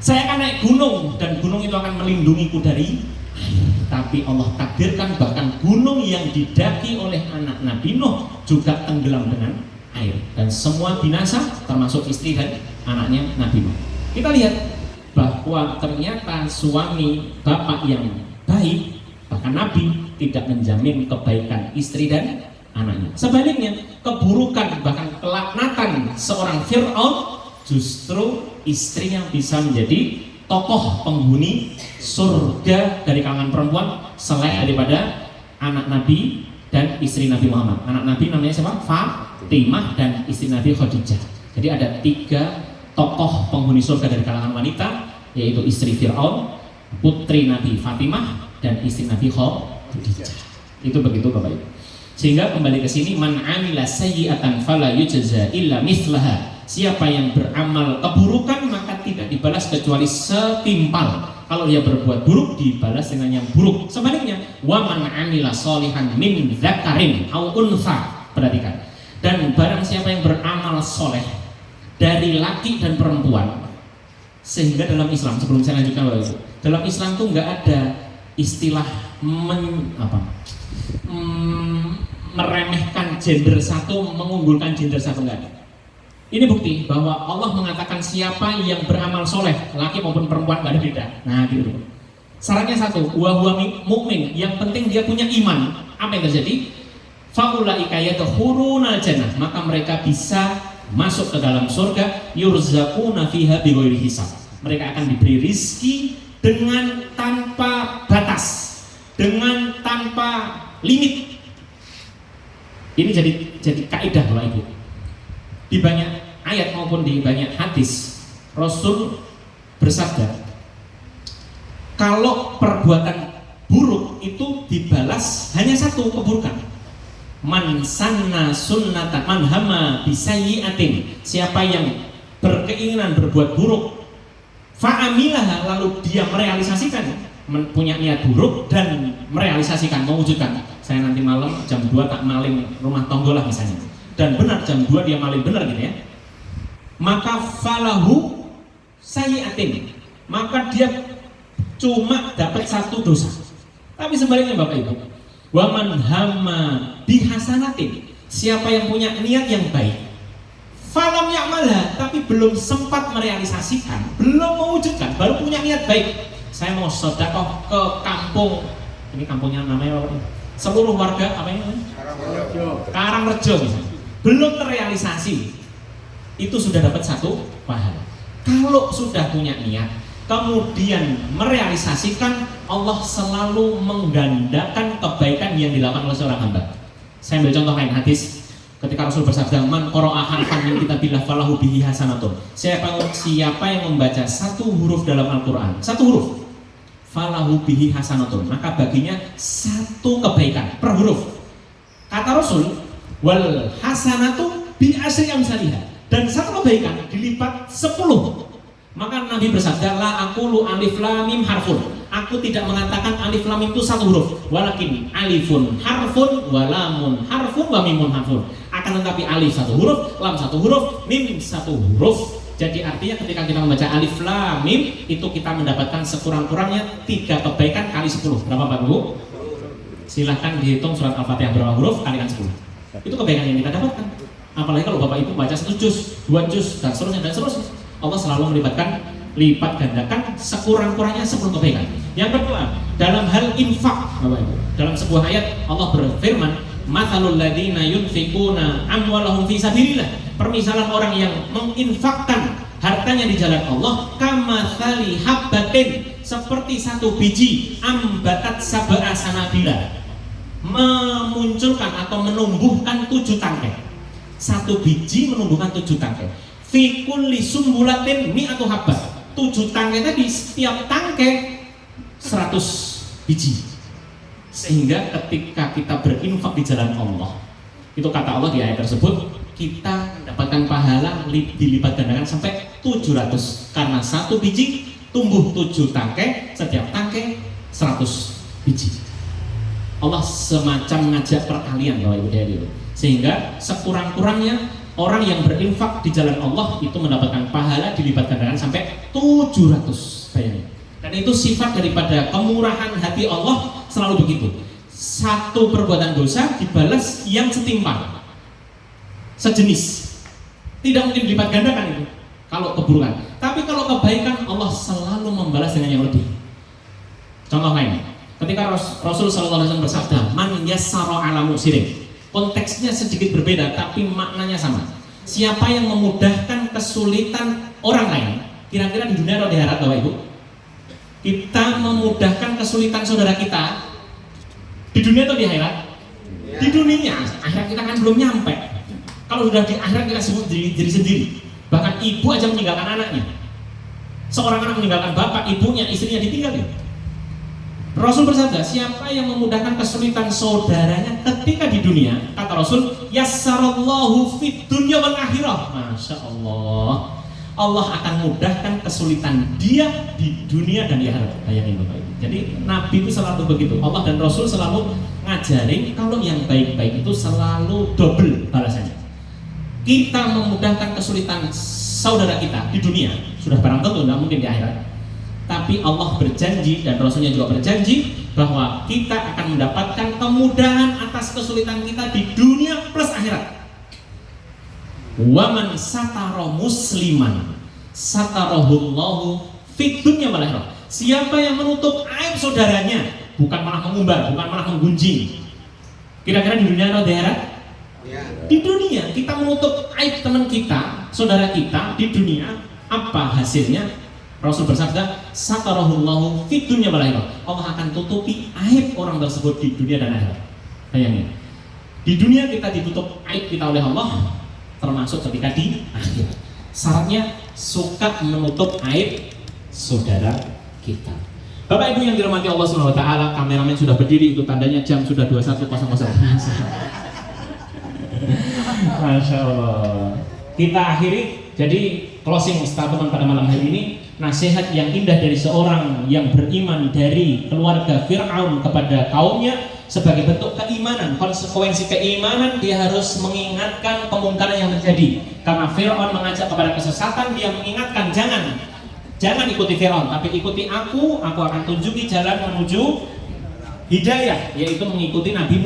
Saya akan naik gunung dan gunung itu akan melindungiku dari air. Tapi Allah takdirkan bahkan gunung yang didaki oleh anak Nabi Nuh juga tenggelam dengan air dan semua binasa termasuk istri dan anaknya Nabi Nuh. Kita lihat bahwa ternyata suami bapak yang baik, bahkan Nabi tidak menjamin kebaikan istri dan anaknya. Sebaliknya, keburukan bahkan kelaknatan seorang Fir'aun, justru istrinya bisa menjadi tokoh penghuni surga dari kalangan perempuan selain daripada anak Nabi dan istri Nabi Muhammad. Anak Nabi namanya siapa? Fatimah, dan istri Nabi Khadijah. Jadi ada 3 tokoh penghuni surga dari kalangan wanita, yaitu istri Fir'aun, putri Nabi Fatimah, dan istri Nabi Khadijah. Itu begitu Bapak Ibu. Sehingga kembali ke sini, man amila sayyi'atan fala yujza illa mithlaha. Siapa yang beramal keburukan maka tidak dibalas kecuali setimpal. Kalau dia berbuat buruk dibalas dengan yang buruk. Sebaliknya, wa man amila sholihan min dzakarin au untha. Perhatikan. Dan barang siapa yang beramal soleh dari laki dan perempuan. Sehingga dalam Islam, sebelum saya lanjutkan Bapak Ibu, dalam Islam tuh nggak ada istilah meremehkan gender satu, mengunggulkan gender satu, nggak ada. Ini bukti bahwa Allah mengatakan siapa yang beramal soleh, laki maupun perempuan, nggak ada beda. Nah gitu. Syaratnya satu, wa huwa mukmin, yang penting dia punya iman. Apa yang terjadi? Faulaika yadkhulunal jannah, maka mereka bisa masuk ke dalam surga, yurzaquna fiha bighairi hisab. Mereka akan diberi rizki dengan tanpa batas, dengan tanpa limit. Ini jadi kaidah Bapak Ibu. Di banyak ayat maupun di banyak hadis, Rasul bersabda, kalau perbuatan buruk itu dibalas hanya satu keburukan. Man sanna sunnatan man hama bisayyi'atin, siapa yang berkeinginan berbuat buruk, fa'amilaha, lalu dia merealisasikan, punya niat buruk dan merealisasikan, mewujudkan, saya nanti malam jam 2 tak maling rumah tonggo lah misalnya, dan benar jam 2 dia maling benar gitu ya, maka falahu sayyi'atin, maka dia cuma dapat satu dosa. Tapi sebaliknya Bapak Ibu, waman hamma bihasanatin, siapa yang punya niat yang baik, falam ya'malha, tapi belum sempat merealisasikan, belum mewujudkan, baru punya niat baik, saya mau sedekah ke kampung, ini kampungnya namanya apa? Seluruh warga apa ini namanya? Karangrejo misalnya, belum terrealisasi, itu sudah dapat satu pahala. Kalau sudah punya niat, kemudian merealisasikan, Allah selalu menggandakan kebaikan yang dilakukan oleh seorang hamba. Saya ambil contoh lain hadis, ketika Rasul bersabda, man qara'a harfan min kitabillah falahu bihi hasanatun, siapa yang membaca satu huruf dalam Al-Quran, satu huruf, falahu bihi hasanatun, maka baginya satu kebaikan per huruf. Kata Rasul, wal hasanatu bi asyri amsalihha, dan satu kebaikan dilipat 10. Maka Nabi bersabda, la aqulu alif lam mim harfun, aku tidak mengatakan alif lam mim itu satu huruf, walakin alifun harfun, wa lamun harfun, wa mimun harfun, akan tetapi alif satu huruf, lam satu huruf, mim satu huruf. Jadi artinya ketika kita membaca alif lam mim, itu kita mendapatkan sekurang-kurangnya 3 kebaikan kali 10. Berapa Pak Bu? Silahkan dihitung surat Al-Fatihah berapa huruf kalikan 10. Itu kebaikan yang kita dapatkan. Apalagi kalau Bapak Ibu baca 1 juz, 2 juz, dan seterusnya dan seterusnya. Allah selalu melibatkan, lipat gandakan sekurang-kurangnya 10 kebaikan. Yang kedua, dalam hal infak, Bapak Ibu, dalam sebuah ayat Allah berfirman, mathalul ladzina yunfikuna amwalahum fi sabilillah, permisalan orang yang menginfakkan hartanya di jalan Allah, kamatsali habbatin, seperti satu biji, ambatat sab'a sanabila, memunculkan atau menumbuhkan 7 tangkai. Satu biji menumbuhkan 7 tangkai. Fi kulli sumbulatin mi'atu habbah, 7 tangkai tadi, setiap tangkai 100 biji. Sehingga ketika kita berinfak di jalan Allah, itu kata Allah di ayat tersebut, kita mendapatkan pahala dilipat gandakan sampai 700, karena satu biji tumbuh 7 tangkai, setiap tangkai 100 biji. Allah semacam ngajak perkalian Bapak Ibu dulu, sehingga sekurang-kurangnya orang yang berinfak di jalan Allah itu mendapatkan pahala dilipat gandakan sampai 700. Bayangin. Dan itu sifat daripada kemurahan hati Allah, selalu begitu. Satu perbuatan dosa dibalas yang setimpal, sejenis. Tidak mungkin dilipat gandakan itu kalau keburukan. Tapi kalau kebaikan, Allah selalu membalas dengan yang lebih. Contoh lain, ketika Rasul SAW bersabda, man yassara ala musirin, konteksnya sedikit berbeda tapi maknanya sama. Siapa yang memudahkan kesulitan orang lain, kira-kira di dunia atau di akhirat Bapak Ibu? Kita memudahkan kesulitan saudara kita di dunia atau di akhirat? Di dunia. Akhirat kita kan belum nyampe. Kalau sudah di akhirat kita sebut diri sendiri. Bahkan ibu aja meninggalkan anaknya. Seorang anak meninggalkan bapak, ibunya, istrinya ditinggalin. Rasul bersabda, siapa yang memudahkan kesulitan saudaranya ketika di dunia, kata Rasul, yassarallahu fid dunya wal akhirah. Masya Allah, Allah akan mudahkan kesulitan dia di dunia dan di akhirat. Bayangin Bapak Ibu. Jadi Nabi itu selalu begitu. Allah dan Rasul selalu ngajarin kalau yang baik-baik itu selalu double balasannya. Kita memudahkan kesulitan saudara kita di dunia, sudah barang tentu tidak mungkin di akhirat. Tapi Allah berjanji dan Rasulnya juga berjanji bahwa kita akan mendapatkan kemudahan atas kesulitan kita di dunia plus akhirat. Waman satara musliman satarahullahu fid dunya wal akhirah. Siapa yang menutup aib saudaranya, bukan malah mengumbar, bukan malah menggunjing. Kira-kira di dunia atau di akhirat? Di dunia kita menutup aib teman kita, saudara kita di dunia, apa hasilnya? Rasul bersabda, satarahullahu fid dunya wal akhirah. Allah akan tutupi aib orang tersebut di dunia dan akhirat. Bayangin. Di dunia kita ditutup aib kita oleh Allah, termasuk ketika di akhirat. Syaratnya suka menutup aib saudara kita. Bapak Ibu yang dirahmati Allah Subhanahu wa taala, kameramen sudah berdiri, itu tandanya jam sudah 21.00. Masya Allah. Kita akhiri, jadi closing statement pada malam hari ini, nasihat yang indah dari seorang yang beriman dari keluarga Fir'aun kepada kaumnya sebagai bentuk keimanan, konsekuensi keimanan dia harus mengingatkan kemungkaran yang terjadi. Karena Fir'aun mengajak kepada kesesatan, dia mengingatkan jangan ikuti Fir'aun, tapi ikuti aku akan tunjuki jalan menuju hidayah, yaitu mengikuti Nabi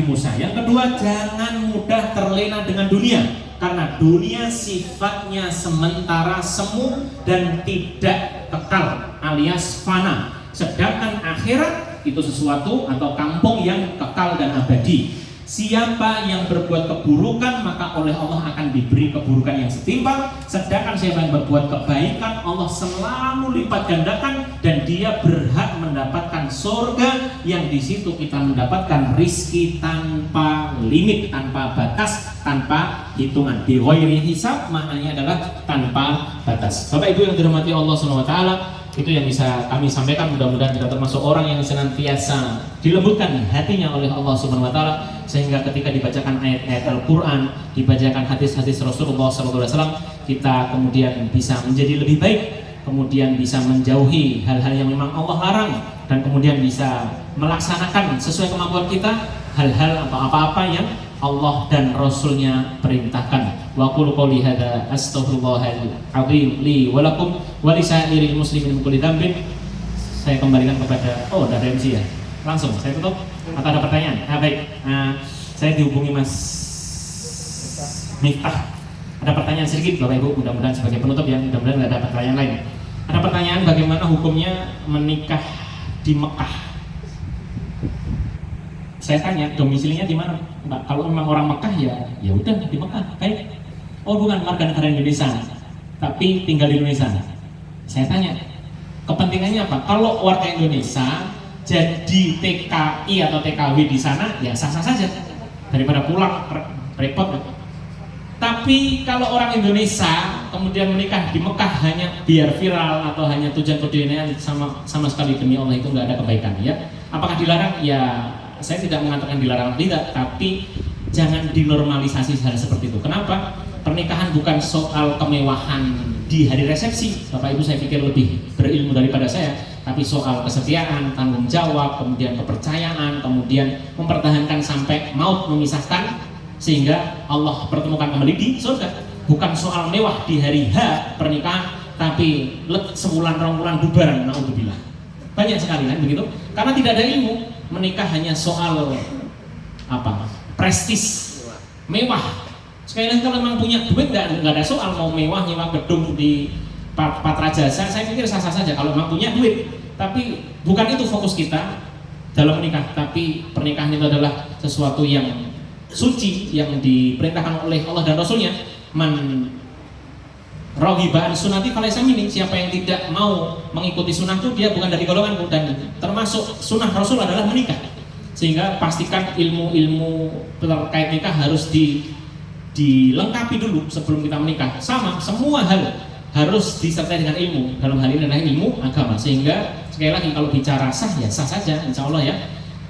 Musa. Yang kedua, jangan mudah terlena dengan dunia, karena dunia sifatnya sementara, semu dan tidak kekal alias fana. Sedangkan akhirat itu sesuatu atau kampung yang kekal dan abadi. Siapa yang berbuat keburukan maka oleh Allah akan diberi keburukan yang setimpal. Sedangkan siapa yang berbuat kebaikan Allah selalu lipat gandakan dan dia berhak mendapatkan surga yang di situ kita mendapatkan rizki tanpa limit, tanpa batas, tanpa hitungan. Bi ghairi hisab maknanya adalah tanpa batas. Bapak Ibu yang dirahmati Allah Subhanahu wa taala, itu yang bisa kami sampaikan. Mudah-mudahan kita termasuk orang yang senantiasa dilembutkan hatinya oleh Allah Subhanahu wa taala, sehingga ketika dibacakan ayat-ayat Al-Qur'an, dibacakan hadis-hadis Rasulullah SAW, kita kemudian bisa menjadi lebih baik, kemudian bisa menjauhi hal-hal yang memang Allah larang, dan kemudian bisa melaksanakan sesuai kemampuan kita hal-hal atau apa-apa yang Allah dan Rasulnya perintahkan. Wa qulu qouli hadza astaghfirullahal azim li wa lakum wa lisairil muslimin min kulli dzambin. Saya kembalikan kepada dari MC ya. Langsung saya tutup atau ada pertanyaan? Baik. Saya dihubungi Mas Miftah. Ada pertanyaan sedikit Bapak Ibu, mudah-mudahan sebagai penutup ya, mudah-mudahan nggak ada pertanyaan lain. Ada pertanyaan bagaimana hukumnya menikah di Mekah? Saya tanya domisilinya di mana, Mbak? Kalau memang orang Mekah ya udah di Mekah. Baik. Oh bukan warga negara Indonesia, tapi tinggal di Indonesia. Saya tanya kepentingannya apa? Kalau warga Indonesia jadi TKI atau TKW di sana ya sah-sah saja, daripada pulang repot. Tapi kalau orang Indonesia kemudian menikah di Mekah hanya biar viral atau hanya tujuan keduniaan, sama sekali demi Allah itu nggak ada kebaikan ya. Apakah dilarang? Ya saya tidak mengatakan dilarang tidak, tapi jangan dinormalisasi hal seperti itu. Kenapa? Pernikahan bukan soal kemewahan di hari resepsi. Bapak Ibu saya pikir lebih berilmu daripada saya, tapi soal kesetiaan, tanggung jawab, kemudian kepercayaan, kemudian mempertahankan sampai maut memisahkan sehingga Allah pertemukan kembali di surga. Bukan soal mewah di hari H pernikahan, tapi sebulan rong-bulan bubaran, naudzubillah. Banyak sekali kan begitu, karena tidak ada ilmu. Menikah hanya soal prestis, mewah. Sekali lagi kalau memang punya duit nggak ada soal mau mewah nyewa gedung di Patra Jasa. Saya pikir sah-sah saja kalau memang punya duit. Tapi bukan itu fokus kita dalam menikah. Tapi pernikahan itu adalah sesuatu yang suci yang diperintahkan oleh Allah dan Rasulnya. Man rohibaan sunati falaysa minni. Siapa yang tidak mau mengikuti sunnahku dia bukan dari golonganku, dan termasuk sunnah Rasul adalah menikah. Sehingga pastikan ilmu-ilmu terkait nikah harus dilengkapi dulu sebelum kita menikah. Sama, semua hal harus disertai dengan ilmu. Dalam hal ini adalah ilmu agama. Sehingga sekali lagi kalau bicara sah ya sah saja, insya Allah ya.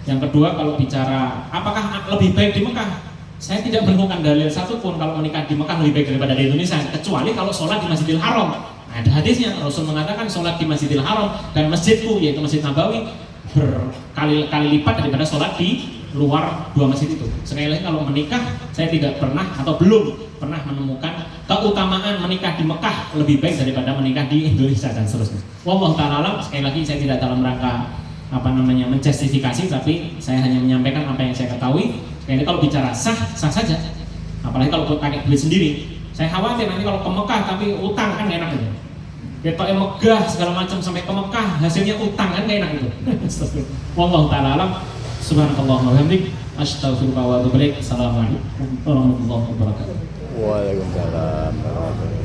Yang kedua kalau bicara apakah lebih baik di Mekah, saya tidak menemukan dalil satupun kalau menikah di Mekah lebih baik daripada di Indonesia, kecuali kalau sholat di Masjidil Haram. Ada hadisnya, Rasul mengatakan sholat di Masjidil Haram dan masjidku yaitu Masjid Nabawi berkali-kali lipat daripada sholat di luar dua masjid itu. Sekali lagi kalau menikah saya tidak pernah atau belum pernah menemukan keutamaan menikah di Mekah lebih baik daripada menikah di Indonesia dan seterusnya. Wallahu ta'ala alam. Sekali lagi saya tidak dalam rangka menjustifikasi, tapi saya hanya menyampaikan apa yang saya ketahui. Sekali lagi kalau bicara sah saja. Apalagi kalau pakai duit sendiri. Saya khawatir nanti kalau ke Mekah tapi utang kan gak enak itu. Ketoknya megah segala macam sampai ke Mekah hasilnya utang kan gak enak itu. Wallahu ta'ala alam. Subhanakallahumma wa bihamdik, astaghfiruka wa atubu ilaik. Assalamualaikum warahmatullahi wabarakatuh. Waalaikumsalam.